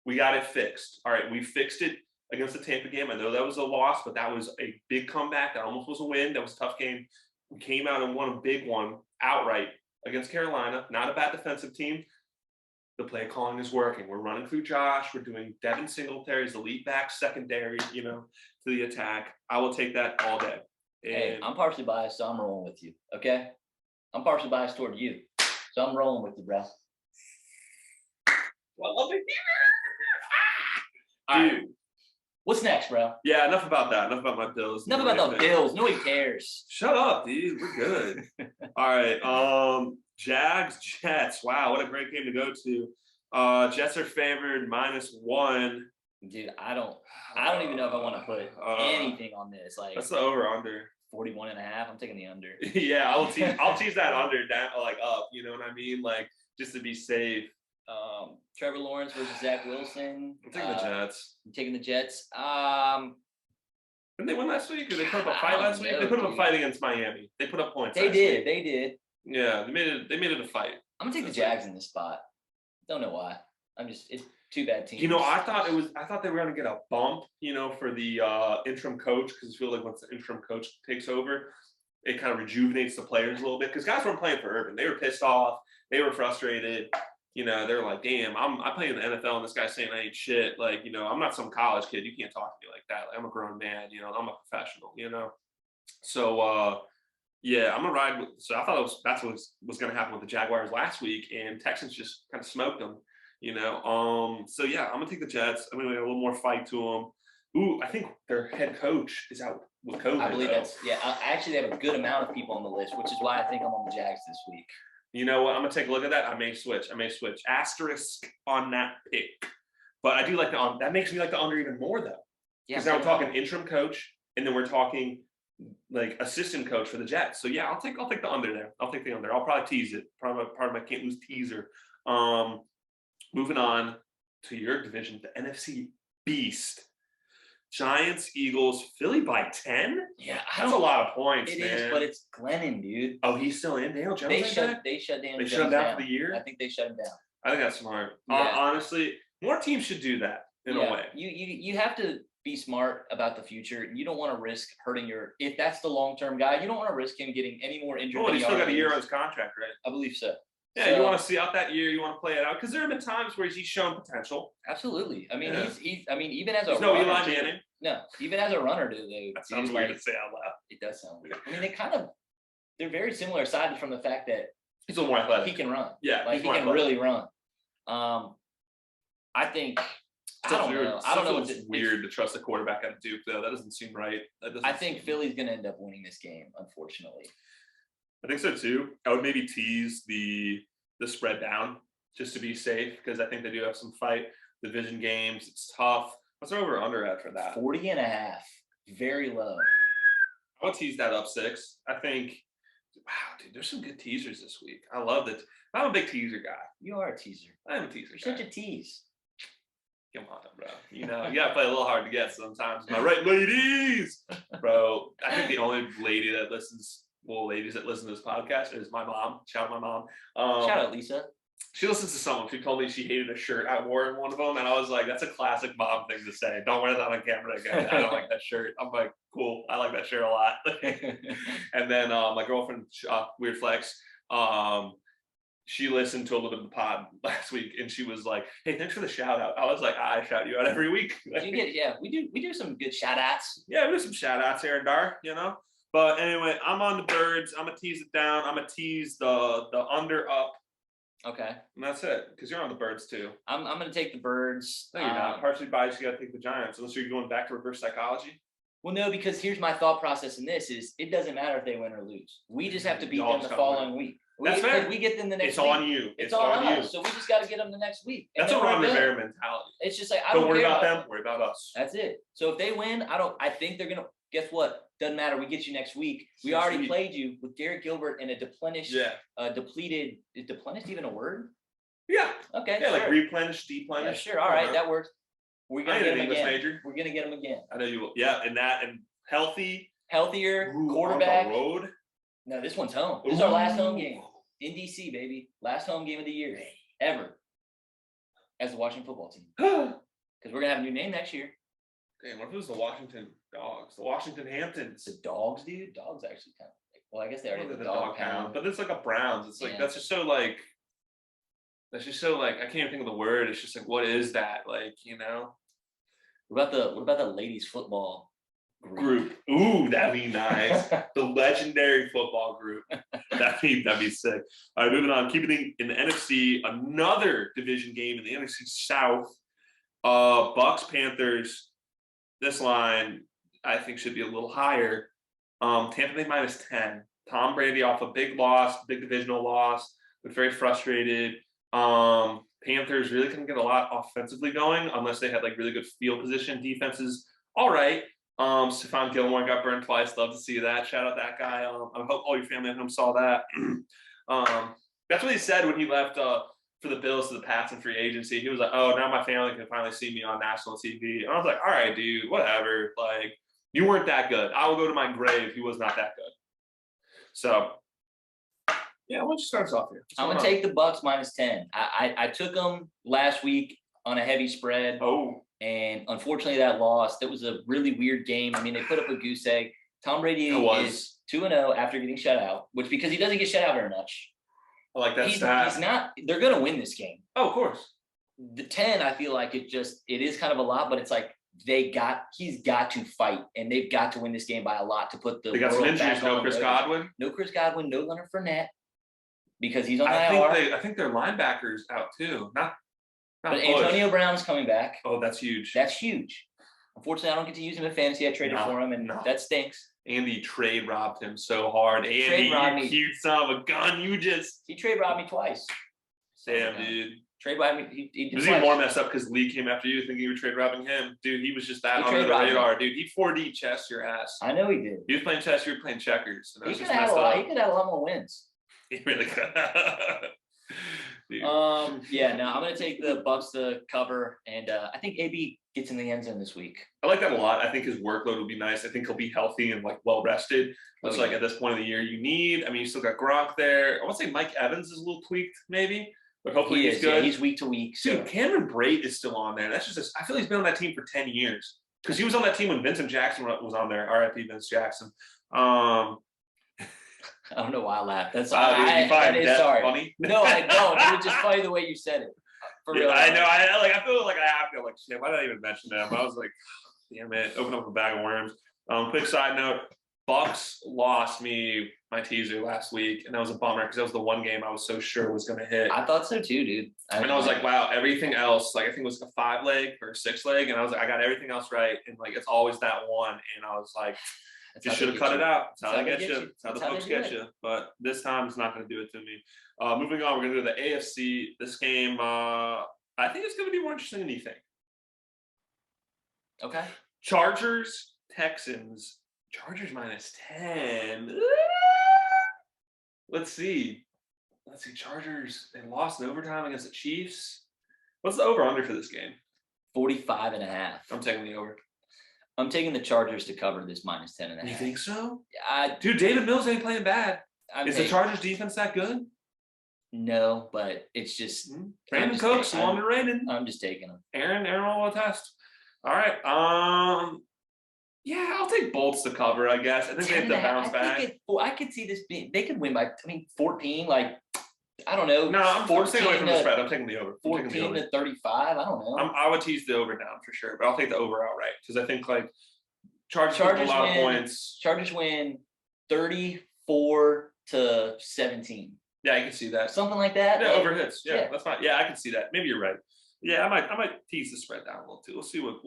We got it fixed. All right, we fixed it against the Tampa game. I know that was a loss, but that was a big comeback. That almost was a win. That was a tough game. We came out and won a big one outright against Carolina. Not a bad defensive team. The play calling is working. We're running through Josh. We're doing Devin Singletary's elite back secondary, to the attack. I will take that all day. And hey, I'm partially biased, so I'm rolling with you. Okay? I'm partially biased toward you. So I'm rolling with you, bro. I love it. Dude, right. What's next, bro? Yeah, enough about that. Enough about my Bills. Enough about the Bills. Nobody cares. Shut up, dude. We're good. All right. Jags, Jets. Wow, what a great game to go to. Jets are favored -1. Dude, I don't even know if I want to put anything on this. Like that's the over/under. 41.5. I'm taking the under. Yeah, I'll tease that under down, like up. You know what I mean? Like just to be safe. Trevor Lawrence versus Zach Wilson. I'm taking the Jets. I'm taking the Jets. Didn't they win last week? Or they put up a fight last week? They put up a fight against Miami. They put up points. They did. Yeah, they made it a fight. I'm gonna take the Jags in this spot. Don't know why. It's two bad teams. I thought they were gonna get a bump, for the interim coach, because I feel like once the interim coach takes over, it kind of rejuvenates the players a little bit. Because guys weren't playing for Urban. They were pissed off. They were frustrated. They're like, damn, I play in the NFL and this guy's saying I ain't shit. Like, I'm not some college kid. You can't talk to me like that. Like, I'm a grown man, I'm a professional, So yeah, I'm gonna ride with. So I thought that's what was gonna happen with the Jaguars last week, and Texans just kind of smoked them. So yeah, I'm gonna take the Jets. I'm gonna get a little more fight to them. Ooh, I think their head coach is out with COVID. I believe actually they have a good amount of people on the list, which is why I think I'm on the Jags this week. You know what? I'm gonna take a look at that. I may switch. Asterisk on that pick, but I do like that makes me like the under even more though. Because now we're talking interim coach, and then we're talking like assistant coach for the Jets. So yeah, I'll take the under there. I'll take the under. I'll probably tease it. Part of my can't lose teaser. Moving on to your division, the NFC Beast. Giants, Eagles, Philly by 10? Yeah, that's a lot of points, man. It is, but it's Glennon, dude. Oh, he's still in? Daniel Jones? They shut Daniel Jones him down for the year? I think they shut him down. I think that's smart. Yeah. Honestly, more teams should do that in a way. You have to be smart about the future. You don't want to risk hurting if that's the long-term guy, you don't want to risk him getting any more injured. Oh, and he's still got a year on his contract, right? I believe so. Yeah, you want to see out that year. You want to play it out because there have been times where he's shown potential. Absolutely. I mean, he's. I mean, even as a runner, no Eli Manning. No, even as a runner, dude. That sounds weird to say out loud. It does sound weird. I mean, they're very similar aside from the fact that he's a little more athletic. He can run. Yeah, like he can really run. I think. I don't know. It's weird to trust a quarterback at Duke, though. That doesn't seem right. I think Philly's going to end up winning this game, unfortunately. I think so too. I would maybe tease the spread down just to be safe because I think they do have some fight. Division games, it's tough. What's our over under at for that? 40.5. Very low. I would tease that up 6. I think. Wow, dude, there's some good teasers this week. I love it. I'm a big teaser guy. You are a teaser. I'm a teaser. You're such a tease. Come on, bro. You gotta play a little hard to get sometimes. Am I right, ladies? Bro, I think the only lady that listens. Well, ladies that listen to this podcast is my mom. Shout out my mom. Shout out Lisa. She listens to someone. She told me she hated a shirt I wore in one of them, and I was like, "That's a classic mom thing to say. Don't wear that on camera again. I don't like that shirt." I'm like, "Cool, I like that shirt a lot." And then my girlfriend, Weird Flex, she listened to a little bit of the pod last week, and she was like, "Hey, thanks for the shout out." I was like, "I shout you out every week." We do some good shout outs. Yeah, we do some shout outs here and there, But anyway, I'm on the birds. I'm gonna tease it down. I'm gonna tease the under up. Okay. And that's it, because you're on the birds too. I'm gonna take the birds. No, you're not. Partially biased, you gotta take the Giants, unless you're going back to reverse psychology. Well, no, because here's my thought process in this is it doesn't matter if they win or lose. We just have to beat them the following week. That's fair. We get them the next week. It's on you. It's on us. So we just got to get them the next week. That's a Ron Rivera mentality. It's just like, don't worry about them, worry about us. That's it. So if they win, I think they're going to, guess what? Doesn't matter. We get you next week. We already played you with Garrett Gilbert in a depleted, is deplenished even a word? Yeah. Okay. Yeah, like replenish, deplenish. Yeah, sure. All right. That works. We're going to get them again. Major. We're going to get them again. I know you will. Yeah. And healthier quarterback. On the road. No, this one's home. This is our last home game. In DC, baby. Last home game of the year. Ever. As the Washington football team. Because we're going to have a new name next year. Damn, what if it was the Washington Dogs? The Washington Hamptons. The Dogs, dude? Dogs actually kind of like, well, I guess they already have the dog pound. But it's like a Browns. It's like, that's just so like, I can't even think of the word. It's just like, what is that? Like, What about the ladies football group? Ooh, that'd be nice. The legendary football group. That'd be sick. All right, moving on. Keeping it in the NFC, another division game in the NFC South. Bucks Panthers. This line I think should be a little higher. Tampa Bay -10. Tom Brady off a big loss, big divisional loss. But very frustrated. Panthers really couldn't get a lot offensively going unless they had like really good field position. Defenses, all right. Stephon Gilmore got burned twice. Love to see that. Shout out that guy. I hope all your family at home saw that. That's what he said when he left for the Bills to the Pats in free agency. He was like, "Oh, now my family can finally see me on national TV." And I was like, "All right, dude, whatever. Like, you weren't that good. I will go to my grave. He was not that good." So Yeah, why don't you start us off here? I'm gonna take the Bucks -10. I took them last week on a heavy spread. Oh. And unfortunately, that lost. That was a really weird game. I mean, they put up a goose egg. Tom Brady is 2-0 after getting shut out, which because he doesn't get shut out very much. I like that stat. He's not. They're gonna win this game. Oh, of course. The 10, I feel like it is kind of a lot, but it's like he's got to fight, and they've got to win this game by a lot to put the. They got some injuries. No Chris Godwin. No Chris Godwin. No Leonard Fournette, because he's on IR. I think their linebackers out too. But Antonio Brown's coming back. Oh, that's huge. That's huge. Unfortunately, I don't get to use him in fantasy. I traded for him, and that stinks. Andy trade robbed him so hard. Andy, you cute son of a gun. He trade robbed me twice. Damn, dude. Trade robbed me. He was even more messed up because Lee came after you thinking you were trade robbing him. Dude, he was just that under the radar, dude. He 4D chess your ass. I know he did. He was playing chess, you were playing checkers. He could have a lot more wins. He really could. Yeah, no, I'm gonna take the Bucks to cover, and I think AB gets in the end zone this week. I like that a lot. I think his workload will be nice. I think he'll be healthy and like well rested. That's like at this point of the year you need. I mean, you still got Gronk there. I want to say Mike Evans is a little tweaked, maybe, but hopefully he's good. Yeah, he's week to week. Dude, Cameron Brate is still on there. That's just I feel he's been on that team for 10 years because he was on that team when Vincent Jackson was on there. R.I.P. Vince Jackson. I don't know why I laughed. That's sorry. Funny? No, I don't. It was just funny the way you said it. For real. I know. I feel like I have to like shit. Why did I even mention them? I was like, damn it, open up a bag of worms. Quick side note: Bucks lost me my teaser last week, and that was a bummer because that was the one game I was so sure was going to hit. I thought so too, dude. I was like, wow, everything else, like I think it was a 5-leg or a 6-leg, and I was like, I got everything else right, and like it's always that one, and I was like. Just should have cut it out. That's how they get you. That's how the folks get you. But this time it's not going to do it to me. Moving on, we're going to do the AFC. This game, I think it's going to be more interesting than you think. Okay. Chargers, Texans. Chargers -10. Let's see. Chargers, they lost in overtime against the Chiefs. What's the over-under for this game? 45.5. I'm taking the over. I'm taking the Chargers to cover this -10.5. You think so? Dude, David Mills ain't playing bad. Is the Chargers defense that good? No, but it's just Brandon Cooks, long and raining. I'm just taking them. Aaron will attest. All right. Yeah, I'll take Bolts to cover, I guess. I think they have to bounce back. I could see this being they could win by 14, like I don't know. No, I'm staying away from the spread. I'm taking the over. 14 to 35. I don't know. I would tease the over down for sure, but I'll take the over outright because I think like Chargers put a lot of points. Chargers win 34-17. Yeah, I can see that. Something like that. Yeah, over hits. Yeah, that's fine. Yeah, I can see that. Maybe you're right. Yeah, I might tease the spread down a little too. We'll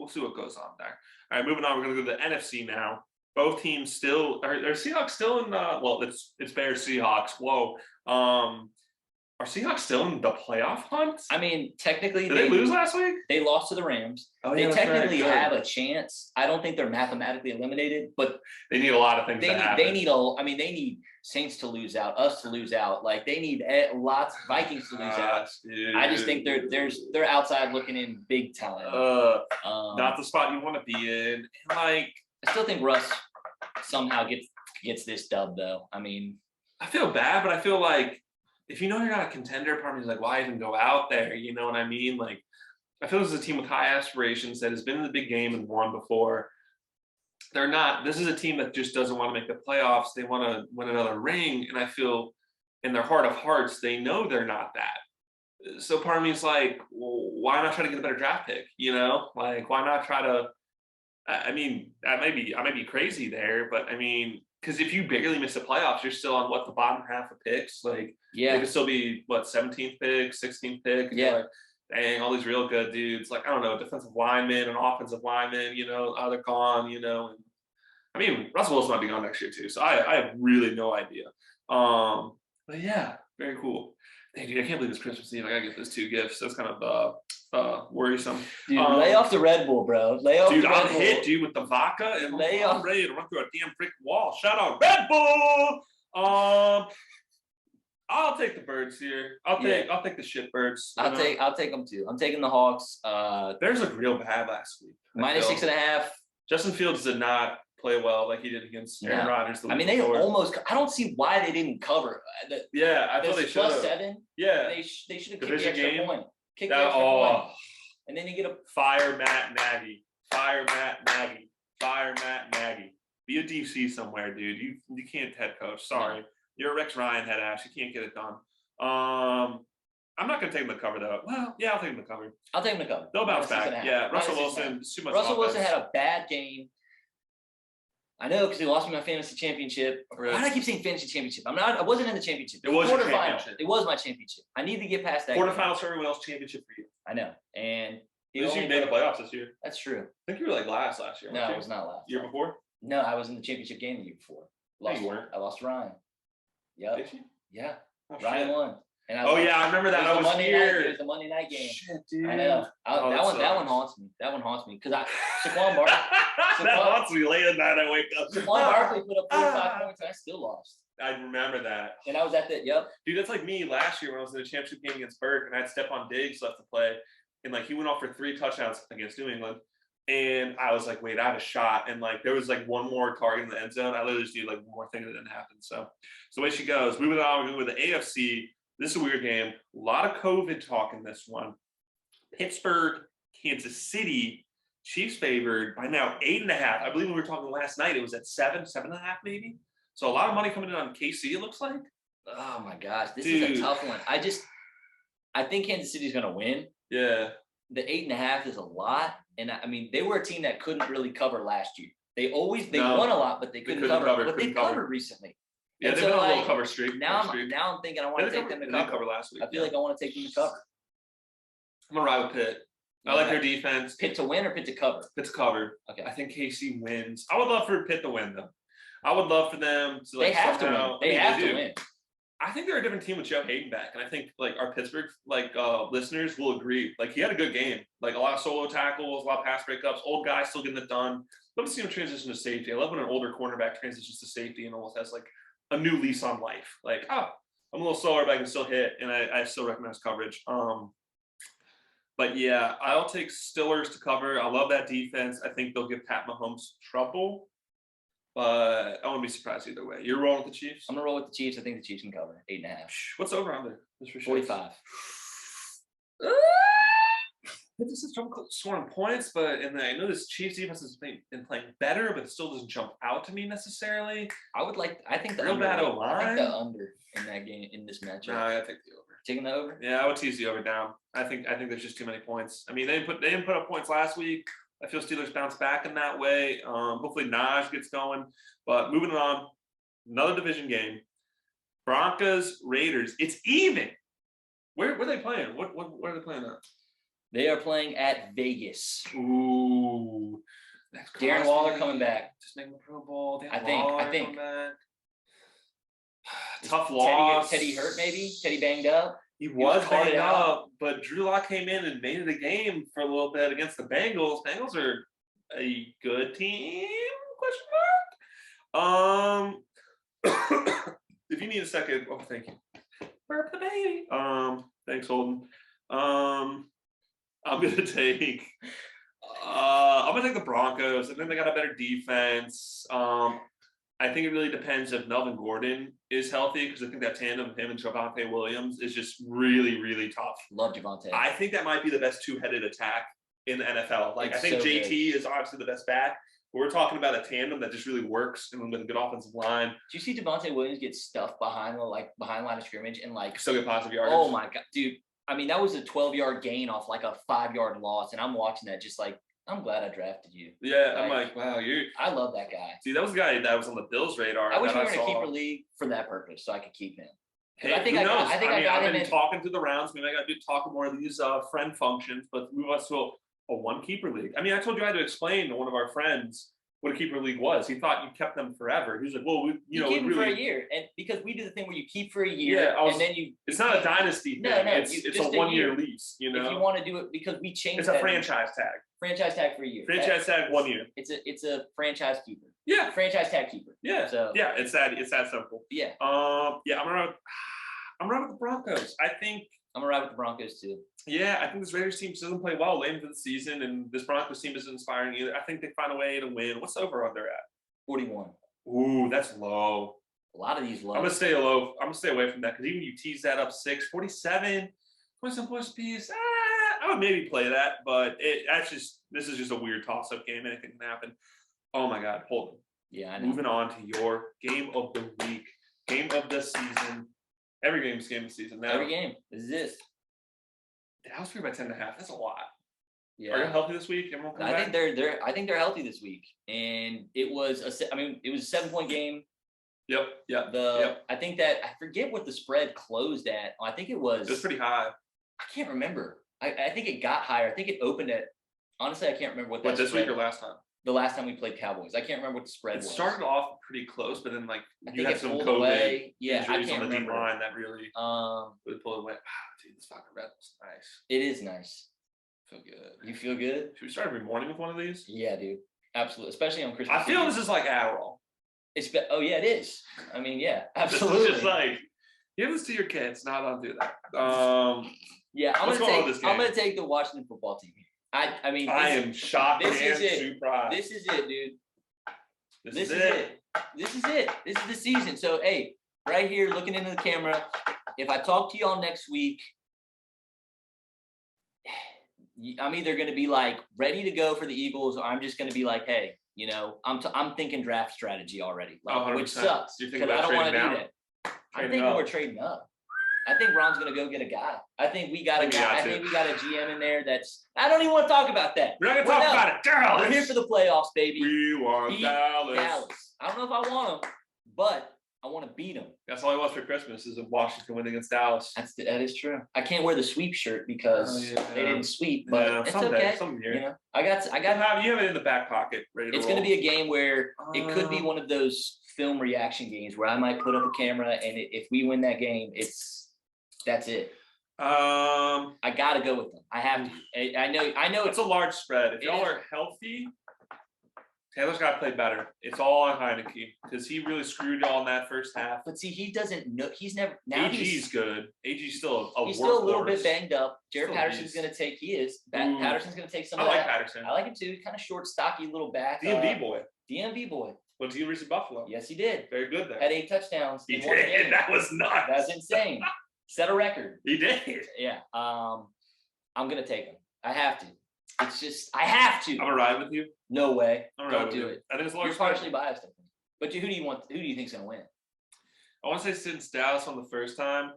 see what goes on there. All right, moving on. We're gonna go to the NFC now. Both teams still are Seahawks still in well, it's Bears Seahawks. Whoa. Are Seahawks still in the playoff hunt? I mean, technically, did they lose last week? They lost to the Rams. Oh, yeah, they technically have a chance. I don't think they're mathematically eliminated, but they need a lot of things to happen. They need Saints to lose out, us to lose out. Like they need lots of Vikings to lose out. Dude. I just think they're outside looking in big time. Not the spot you want to be in. Like I still think Russ somehow gets this dub though. I mean, I feel bad, but I feel like if you know you're not a contender, part of me is like, why even go out there? You know what I mean? Like, I feel this is a team with high aspirations that has been in the big game and won before. They're not. This is a team that just doesn't want to make the playoffs. They want to win another ring, and I feel in their heart of hearts they know they're not that. So part of me is like, well, why not try to get a better draft pick? You know, like why not try to? I mean, I may be crazy there, but I mean. Because if you barely miss the playoffs, you're still on the bottom half of picks. Like, yeah, they could still be 17th pick, 16th pick. Yeah, like, dang, all these real good dudes. Like, I don't know, defensive linemen and offensive linemen. You know, they're gone. You know, and I mean, Russell Wilson might be gone next year too. So I have really no idea. But yeah, very cool. Dang, dude, I can't believe it's Christmas Eve. I gotta get those 2 gifts. That's kind of worrisome. Dude, lay off the Red Bull, bro. Lay off. Dude, the Red I'm Bull. hit, dude, with the vodka, and I'm ready to run through a damn brick wall. Shout out Red Bull. I'll take the birds here. I'll take the shit birds. I'll take them too. I'm taking the Hawks. Bears looked real bad last week. -6.5. Justin Fields did not play well like he did against Aaron Rodgers. I mean, they almost. I don't see why they didn't cover. I thought they should have. +7. Yeah, they should have kicked the extra point. Kick the that, extra point, and then you get a fire Matt Nagy. Fire Matt Nagy. Fire Matt Nagy. Be a DC somewhere, dude. You can't head coach. Sorry, you're a Rex Ryan head ass. You can't get it done. I'm not gonna take them to cover though. Well, yeah, I'll take them to cover. I'll take them to cover. They'll bounce back. Yeah, Russell Wilson. Too much. Russell Wilson had a bad game. I know because he lost me my fantasy championship. Why do I keep saying fantasy championship? I wasn't in the championship. It was your quarterfinal. championship. It was my championship. I need to get past that. Quarterfinals for everyone else, championship for you. I know. And you made the playoffs this year. That's true. I think you were like last year. No, I was not last. Year before? No, I was in the championship game the year before. You weren't. I lost to Ryan. Yep. Did you? Yeah. Oh, Ryan won. And I remember that. I was here. It was a Monday night game. Shit, dude. I know. That one haunts me. That one haunts me because Saquon Barkley. That haunts me late at night. I wake up. Saquon Barkley put up 45 points and I still lost. I remember that. And I was at the Dude, that's like me last year when I was in the championship game against Burke and I had Stephon Diggs left to play, and like he went off for 3 touchdowns against New England. And I was like, wait, I have a shot. And like there was like one more target in the end zone. I literally just did like one more thing that didn't happen. So away she goes. Moving on, we're going with the AFC. This is a weird game. A lot of COVID talk in this one. Pittsburgh, Kansas City, Chiefs favored by now 8.5. I believe when we were talking last night, it was at 7.5 maybe. So a lot of money coming in on KC, it looks like. Oh my gosh, this is a tough one. I think Kansas City's going to win. Yeah. The 8.5 is a lot. And I mean, they were a team that couldn't really cover last year. They won a lot, but they couldn't cover. But they covered recently. Yeah, they've been on a little cover streak. Now I'm thinking I want to take them to cover last week. I feel like I want to take them to cover. I'm gonna ride with Pitt. I like their defense. Pitt to win or Pitt to cover? Pitt to cover. Okay. I think KC wins. I would love for Pitt to win though. I would love for them to like. They have to win. They have to win. I think they're a different team with Joe Hayden back, and I think like our Pittsburgh listeners will agree. Like he had a good game, like a lot of solo tackles, a lot of pass breakups. Old guy still getting it done. Love to see him transition to safety. I love when an older cornerback transitions to safety and almost has like a new lease on life. Like, I'm a little slower, but I can still hit, and I still recognize coverage. But yeah, I'll take Steelers to cover. I love that defense. I think they'll give Pat Mahomes trouble, but I won't be surprised either way. You're rolling with the Chiefs? I'm gonna roll with the Chiefs. I think the Chiefs can cover 8.5. What's over on there? 45. This is trouble scoring points, but I know this Chiefs defense has been playing better, but it still doesn't jump out to me necessarily. I think the real under, bad O-line. I think the under in that game, in this matchup. No, I gotta take the over. Taking the over? Yeah, I would tease the over down. I think there's just too many points. I mean, they didn't put up points last week. I feel Steelers bounce back in that way. Hopefully Najee gets going. But moving on, another division game. Broncos, Raiders. It's even. Where are they playing? What are they playing at? They are playing at Vegas. Ooh. Darren Waller coming back. Just making the Pro Bowl. I think. Tough loss. Teddy hurt maybe? Teddy banged up? He was banged up, but Drew Lock came in and made it a game for a little bit against the Bengals. Bengals are a good team? Question mark. If you need a second, thank you. Burp the baby. Thanks, Holden. I'm gonna take the Broncos. I think they got a better defense. I think it really depends if Melvin Gordon is healthy, because I think that tandem of him and Devante Williams is just really, really tough. Love Devante. I think that might be the best two-headed attack in the NFL. Like, I think so JT is obviously the best back. But we're talking about a tandem that just really works and with a good offensive line. Do you see Devante Williams get stuffed behind line of scrimmage and still get positive yardage? Oh my God, dude. I mean, that was a 12-yard gain off like a 5-yard loss, and I'm watching that just like, I'm glad I drafted you. Yeah, I'm like, wow, I love that guy. See, that was a guy that was on the Bills' radar. I wish we were in a keeper league for that purpose, so I could keep him. Hey, I got him talking to the rounds. Maybe I got to talk more of these friend functions, but move us to a one keeper league. I mean, I told you I had to explain to one of our friends what a keeper league was. He thought you kept them forever. He was like, well, you know, keep them really for a year, and because we do the thing where you keep for a year, and then you. It's not a dynasty thing. No, it's a 1 year lease. You know, if you want to do it, because we changed. It's a franchise tag. Franchise tag for a year. Franchise tag 1 year. It's a franchise keeper. Yeah. Franchise tag keeper. Yeah. So yeah, it's that simple. Yeah. Yeah, I'm around with the Broncos. I think I'm gonna ride with the Broncos too. Yeah, I think this Raiders team doesn't play well late into the season, and this Broncos team isn't inspiring either. I think they find a way to win. What's the over under at? 41. Ooh, that's low. A lot of these low. I'm gonna stay low. I'm gonna stay away from that because even you tease that up 47 points piece. I would maybe play that, but this is just a weird toss-up game. Anything can happen. Oh my God, hold on. Yeah, I know. Moving on to your game of the week, game of the season. Every game is game of the season now. Every game. This is it. Dallas by 10.5. That's a lot. Yeah. Are you healthy this week? Everyone come back? I think they're healthy this week, and it was a 7-point game. Yep. I think that I forget what the spread closed at. I think it was pretty high. I can't remember. I think it got higher. I think it opened at. Honestly, I can't remember what that. This week or last time? The last time we played Cowboys. I can't remember what the spread was. It started off pretty close, but then you had some COVID away. Yeah, injuries I can't on the remember. D-line that really would pull away. Dude, this fucking red was nice. It is nice. Feel good. You feel good? Should we start every morning with one of these? Yeah, dude. Absolutely. Especially on Christmas. I feel this is like Adderall. Oh yeah, it is. I mean, yeah, absolutely. This is just like give this to your kids. No, don't do that. Yeah, I'm gonna take the Washington football team. I am shocked and surprised. This is it, dude. This is it. This is it. This is the season. So hey, right here, looking into the camera. If I talk to y'all next week, I'm either going to be like ready to go for the Eagles, or I'm just going to be like, hey, I'm thinking draft strategy already, which sucks because I don't want to do that. I'm thinking we're trading up. I think Ron's going to go get a guy. I think we got a guy. I think we got a GM in there I don't even want to talk about that. We're not going to talk about it. Dallas. We're here for the playoffs, baby. We want Dallas. I don't know if I want them, but I want to beat them. That's all he wants for Christmas is a Washington win against Dallas. That is true. I can't wear the sweep shirt because they didn't sweep, but it's okay. I got. You have it in the back pocket, ready to roll. It's going to be a game where it could be one of those film reaction games where I might put up a camera, and if we win that game, that's it. I got to go with them. I have to. I know it's a large spread. If y'all are healthy, Taylor's got to play better. It's all on Heineke because he really screwed y'all in that first half. But see, he doesn't know. He's never. AG's good. AG's still he's still a little bit banged up. Jared Patterson's going to take. He is. Patterson's going to take some of that. I like Patterson. I like him too. Kind of short, stocky little back. DMV boy. DMV boy. Went to University of Buffalo. Yes, he did. Very good there. Had 8 touchdowns. He did. That was nuts. That's insane. Set a record. He did. Yeah. I'm going to take him. I have to. It's just, I have to. I'm gonna ride with you. No way. Don't do it. I think it's a large. You're partially biased, I think. But who do you want? Who do you think's gonna win? I want to say since Dallas won the first time,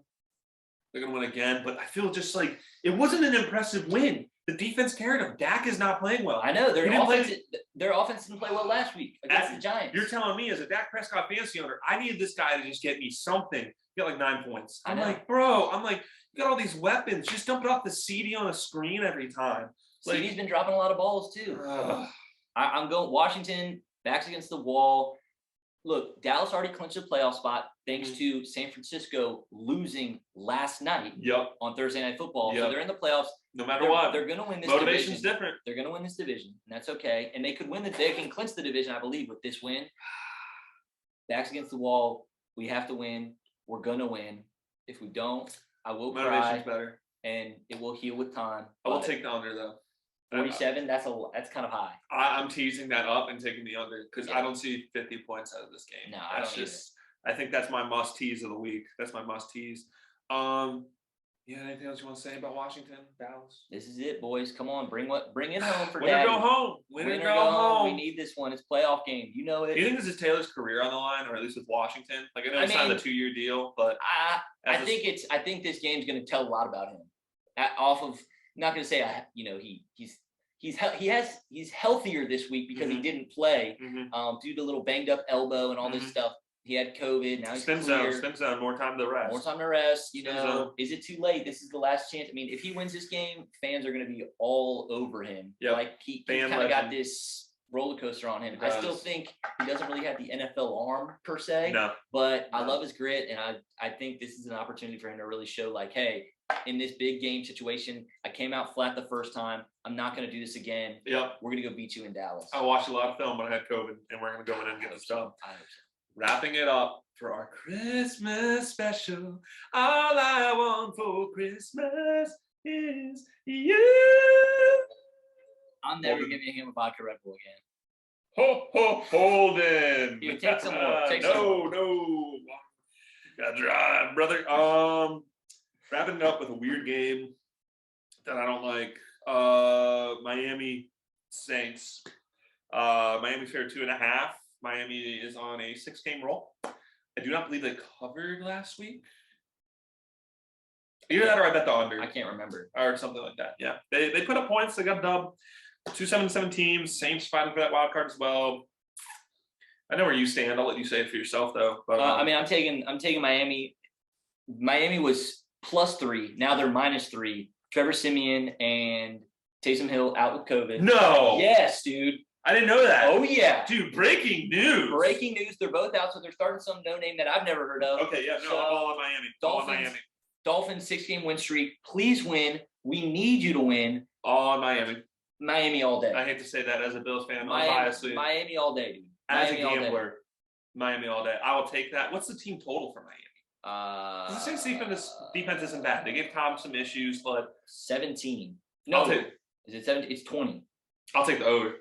they're gonna win again. But I feel just like it wasn't an impressive win. The defense carried them. Dak is not playing well. I know their offense didn't play well last week against the Giants. You're telling me as a Dak Prescott fantasy owner, I needed this guy to just get me something. Get like 9 points. I'm like, bro. You got all these weapons. Just dump it off the CD on a screen every time. CD's been dropping a lot of balls too. I'm going Washington, backs against the wall. Look, Dallas already clinched a playoff spot thanks to San Francisco losing last night on Thursday Night Football. So they're in the playoffs. No matter what. They're going to win this Motivation's division. Different. They're going to win this division, and that's okay. And they can clinch the division, I believe, with this win. Backs against the wall. We have to win. We're going to win. If we don't, I will cry. Motivation's better. And it will heal with time. I will take the under, though. 47, that's kind of high. I'm teasing that up and taking the under because I don't see 50 points out of this game. No, I think that's my must tease of the week. That's my must tease. Anything else you want to say about Washington, Dallas? This is it, boys. Come on, bring it home for Winner Daddy. Go home. Winner go home. We need this one. It's playoff game. You know it. Do you think this is Taylor's career on the line, or at least with Washington? Like I know he signed a 2-year deal, but I think this game's going to tell a lot about him. I'm not going to say he's healthier this week because he didn't play due to a little banged up elbow and all this stuff. He had COVID. Now he's clear. Spin zone. More time to rest. Is it too late? This is the last chance. I mean, if he wins this game, fans are going to be all over him. Yep. Like he kind of got this roller coaster on him. I still think he doesn't really have the NFL arm per se. No. But I love his grit, and I think this is an opportunity for him to really show like, hey, in this big game situation, I came out flat the first time. I'm not going to do this again. Yep. We're going to go beat you in Dallas. I watched a lot of film when I had COVID, and we're going to go in and get this done. Wrapping it up for our Christmas special. All I want for Christmas is you. I'm never giving him a vodka Red Bull again. Holden. Here, take some more. No. Gotta drive, brother. Wrapping it up with a weird game that I don't like. Miami Saints. Miami fair 2.5. Miami is on a 6-game roll. I do not believe they covered last week. Either that or I bet the under. I can't remember. Or something like that. Yeah. They put up points. They got dubbed. 2-7 teams. Saints fighting for that wild card as well. I know where you stand. I'll let you say it for yourself though. But I mean, I'm taking Miami. Miami was +3. Now they're -3. Trevor Siemian and Taysom Hill out with COVID. No. Yes, dude. I didn't know that. Oh yeah, dude. Breaking news. Breaking news. They're both out, so they're starting some no name that I've never heard of. Okay, yeah, no, so, I'm all on Miami. Dolphins 6-game win streak. Please win. We need you to win. All on Miami. Miami all day. I hate to say that as a Bills fan, Miami, Miami all day, dude. As Miami a gambler, Miami all day. I will take that. What's the team total for Miami? The Saints defense isn't bad. They gave Tom some issues, but 17. No, is it 17? It's 20. I'll take the over.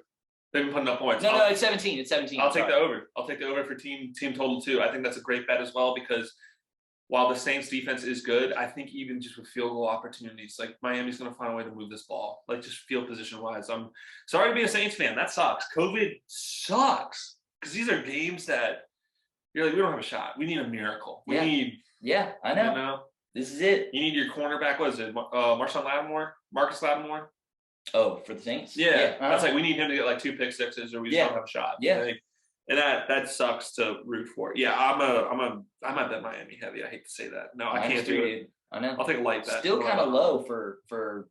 They've been putting up points. No, it's 17. It's 17. I'll take the over. I'll take the over for team total too. I think that's a great bet as well because while the Saints defense is good, I think even just with field goal opportunities, like Miami's going to find a way to move this ball, like just field position wise. I'm sorry to be a Saints fan. That sucks. COVID sucks because these are games that you're like, we don't have a shot. We need a miracle. We need. Yeah, I know. You know. This is it. You need your cornerback. What is it? Marcus Lattimore. Oh, for the Saints? Yeah. That's like we need him to get like 2 pick sixes, or we just don't have a shot. Yeah. Like, and that sucks to root for. Yeah, I might bet Miami heavy. I hate to say that. No, I can't do it. I know. I'll take a light bet. Still kind of low for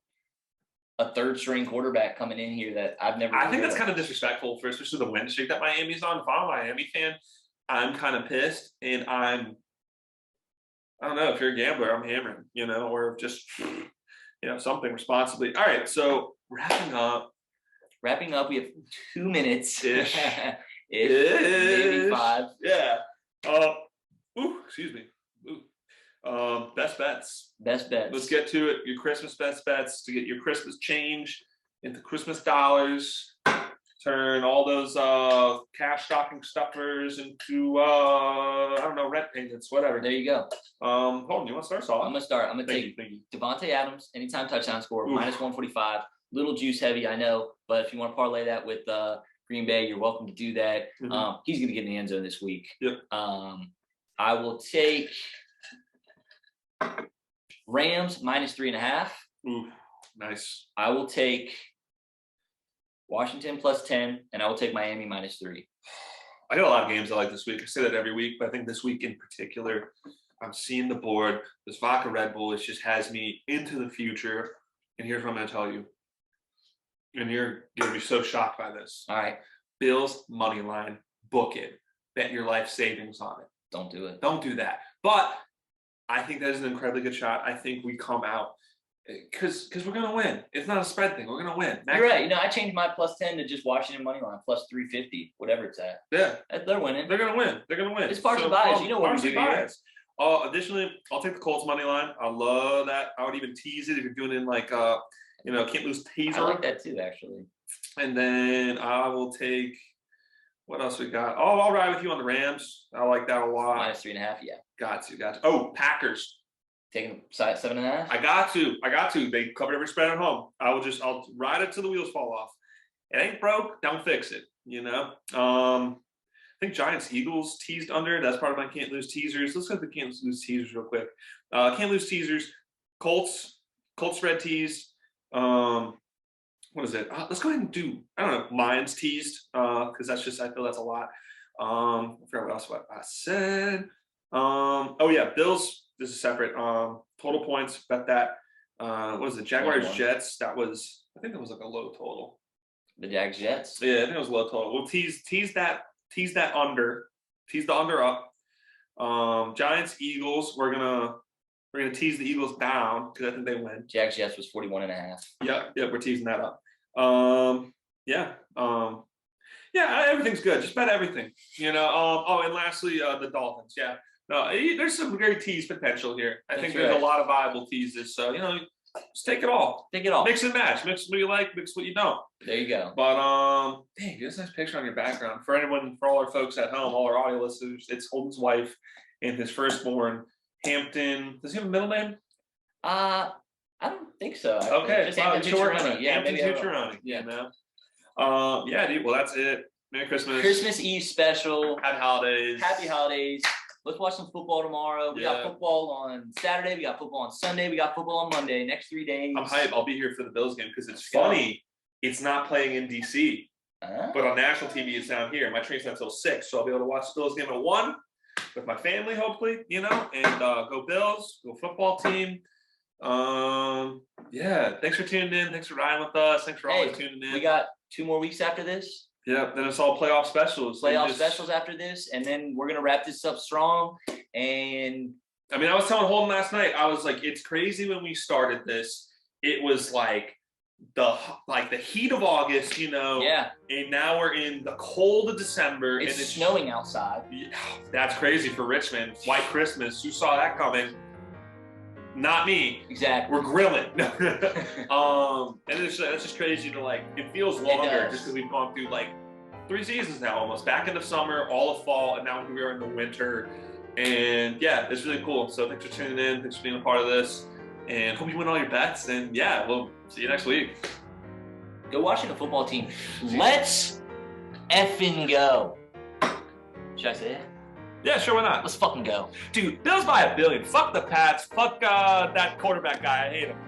a third-string quarterback coming in here that I've never. I think that's kind of disrespectful for especially the win streak that Miami's on. If I'm a Miami fan, I'm kind of pissed, and I don't know if you're a gambler, I'm hammering, or just something responsibly. All right, so wrapping up, we have 2 minutes ish. Maybe 5. Yeah. Excuse me. Best bets. Let's get to it. Your Christmas best bets to get your Christmas change into Christmas dollars. Turn all those cash stocking stuffers into rent payments, whatever. There you go. Hold on, you want to start? I'm gonna start. I'm gonna take Devante Adams anytime touchdown score -145. Little juice heavy, I know, but if you want to parlay that with Green Bay, you're welcome to do that. Mm-hmm. He's going to get in the end zone this week. Yep. I will take Rams -3.5. Ooh, nice. I will take Washington +10, and I will take Miami -3. I got a lot of games I like this week. I say that every week, but I think this week in particular, I'm seeing the board. This vodka Red Bull, it just has me into the future. And here's what I'm going to tell you. And you're going to be so shocked by this. All right. Bills money line, book it. Bet your life savings on it. Don't do it. Don't do that. But I think that is an incredibly good shot. I think we come out because we're going to win. It's not a spread thing. We're going to win. You're right. I changed my +10 to just Washington money line +350, whatever it's at. Yeah. They're winning. They're going to win. It's partial bias. You know what we do here. Additionally, I'll take the Colts money line. I love that. I would even tease it if you're doing it in like can't lose teaser. I like that too, actually. And then I will take what else we got? Oh, I'll ride with you on the Rams. I like that a lot. -3.5, yeah. Got to. Oh, Packers. Taking 7.5. I got to. They covered every spread at home. I'll ride it till the wheels fall off. It ain't broke. Don't fix it. I think Giants Eagles teased under. That's part of my can't lose teasers. Let's look at the can't lose teasers real quick. Can't lose teasers. Colts spread teased. What is it? Let's go ahead and do, I don't know, Lions teased, because I feel that's a lot. I forgot what else I said. Bills, this is separate. Total points, bet that. What was it? Jaguars Jets, I think that was like a low total. The Jags Jets? Yeah, I think it was low total. We'll tease that under. Tease the under up. Giants Eagles, we're gonna tease the Eagles down because I think they win. Jags Jets was 41.5. Yep, we're teasing that up. Everything's good. Just bet everything. And lastly, the Dolphins. Yeah. No, there's some great tease potential here. I think there's a lot of viable teases. So Just take it all. Take it all. Mix and match. Mix what you like, mix what you don't. There you go. But dang, there's a nice picture on your background. For all our folks at home, all our audio listeners, it's Holden's wife and his firstborn, Hampton. Does he have a middle name? I don't think so. Okay, just Hampton Tucciaroni. Yeah, Hampton Tucciaroni. Yeah. You know? Yeah, dude. Well, that's it. Merry Christmas. Christmas Eve special. Happy holidays. Happy holidays. Let's watch some football tomorrow. We got football on Saturday. We got football on Sunday. We got football on Monday. Next 3 days. I'm hyped. I'll be here for the Bills game because it's funny. It's not playing in DC, but on national TV it's down here. My train's not until 6, so I'll be able to watch the Bills game at 1 with my family, hopefully, you know, and go Bills, go football team. Yeah, thanks for tuning in. Thanks for riding with us. Thanks for always tuning in. We got 2 more weeks after this. Yeah, then it's all playoff specials. Specials after this, and then we're gonna wrap this up strong. And I mean, I was telling Holden last night, I was like, it's crazy when we started this. It was like the heat of August, you know. Yeah. And now we're in the cold of December. And it's snowing outside. Yeah, that's crazy for Richmond. White Christmas. Who saw that coming? Not me. Exactly. We're grilling. And it's just crazy to like. It feels longer just because we've gone through like 3 seasons now, almost. Back into summer, all of fall, and now we are in the winter. And yeah, it's really cool. So thanks for tuning in. Thanks for being a part of this. And hope you win all your bets. And yeah, we'll see you next week. Go watching the football team. Let's effing go. Should I say it? Yeah, sure, why not? Let's fucking go. Dude, Bills by $1 billion. Fuck the Pats. Fuck that quarterback guy. I hate him.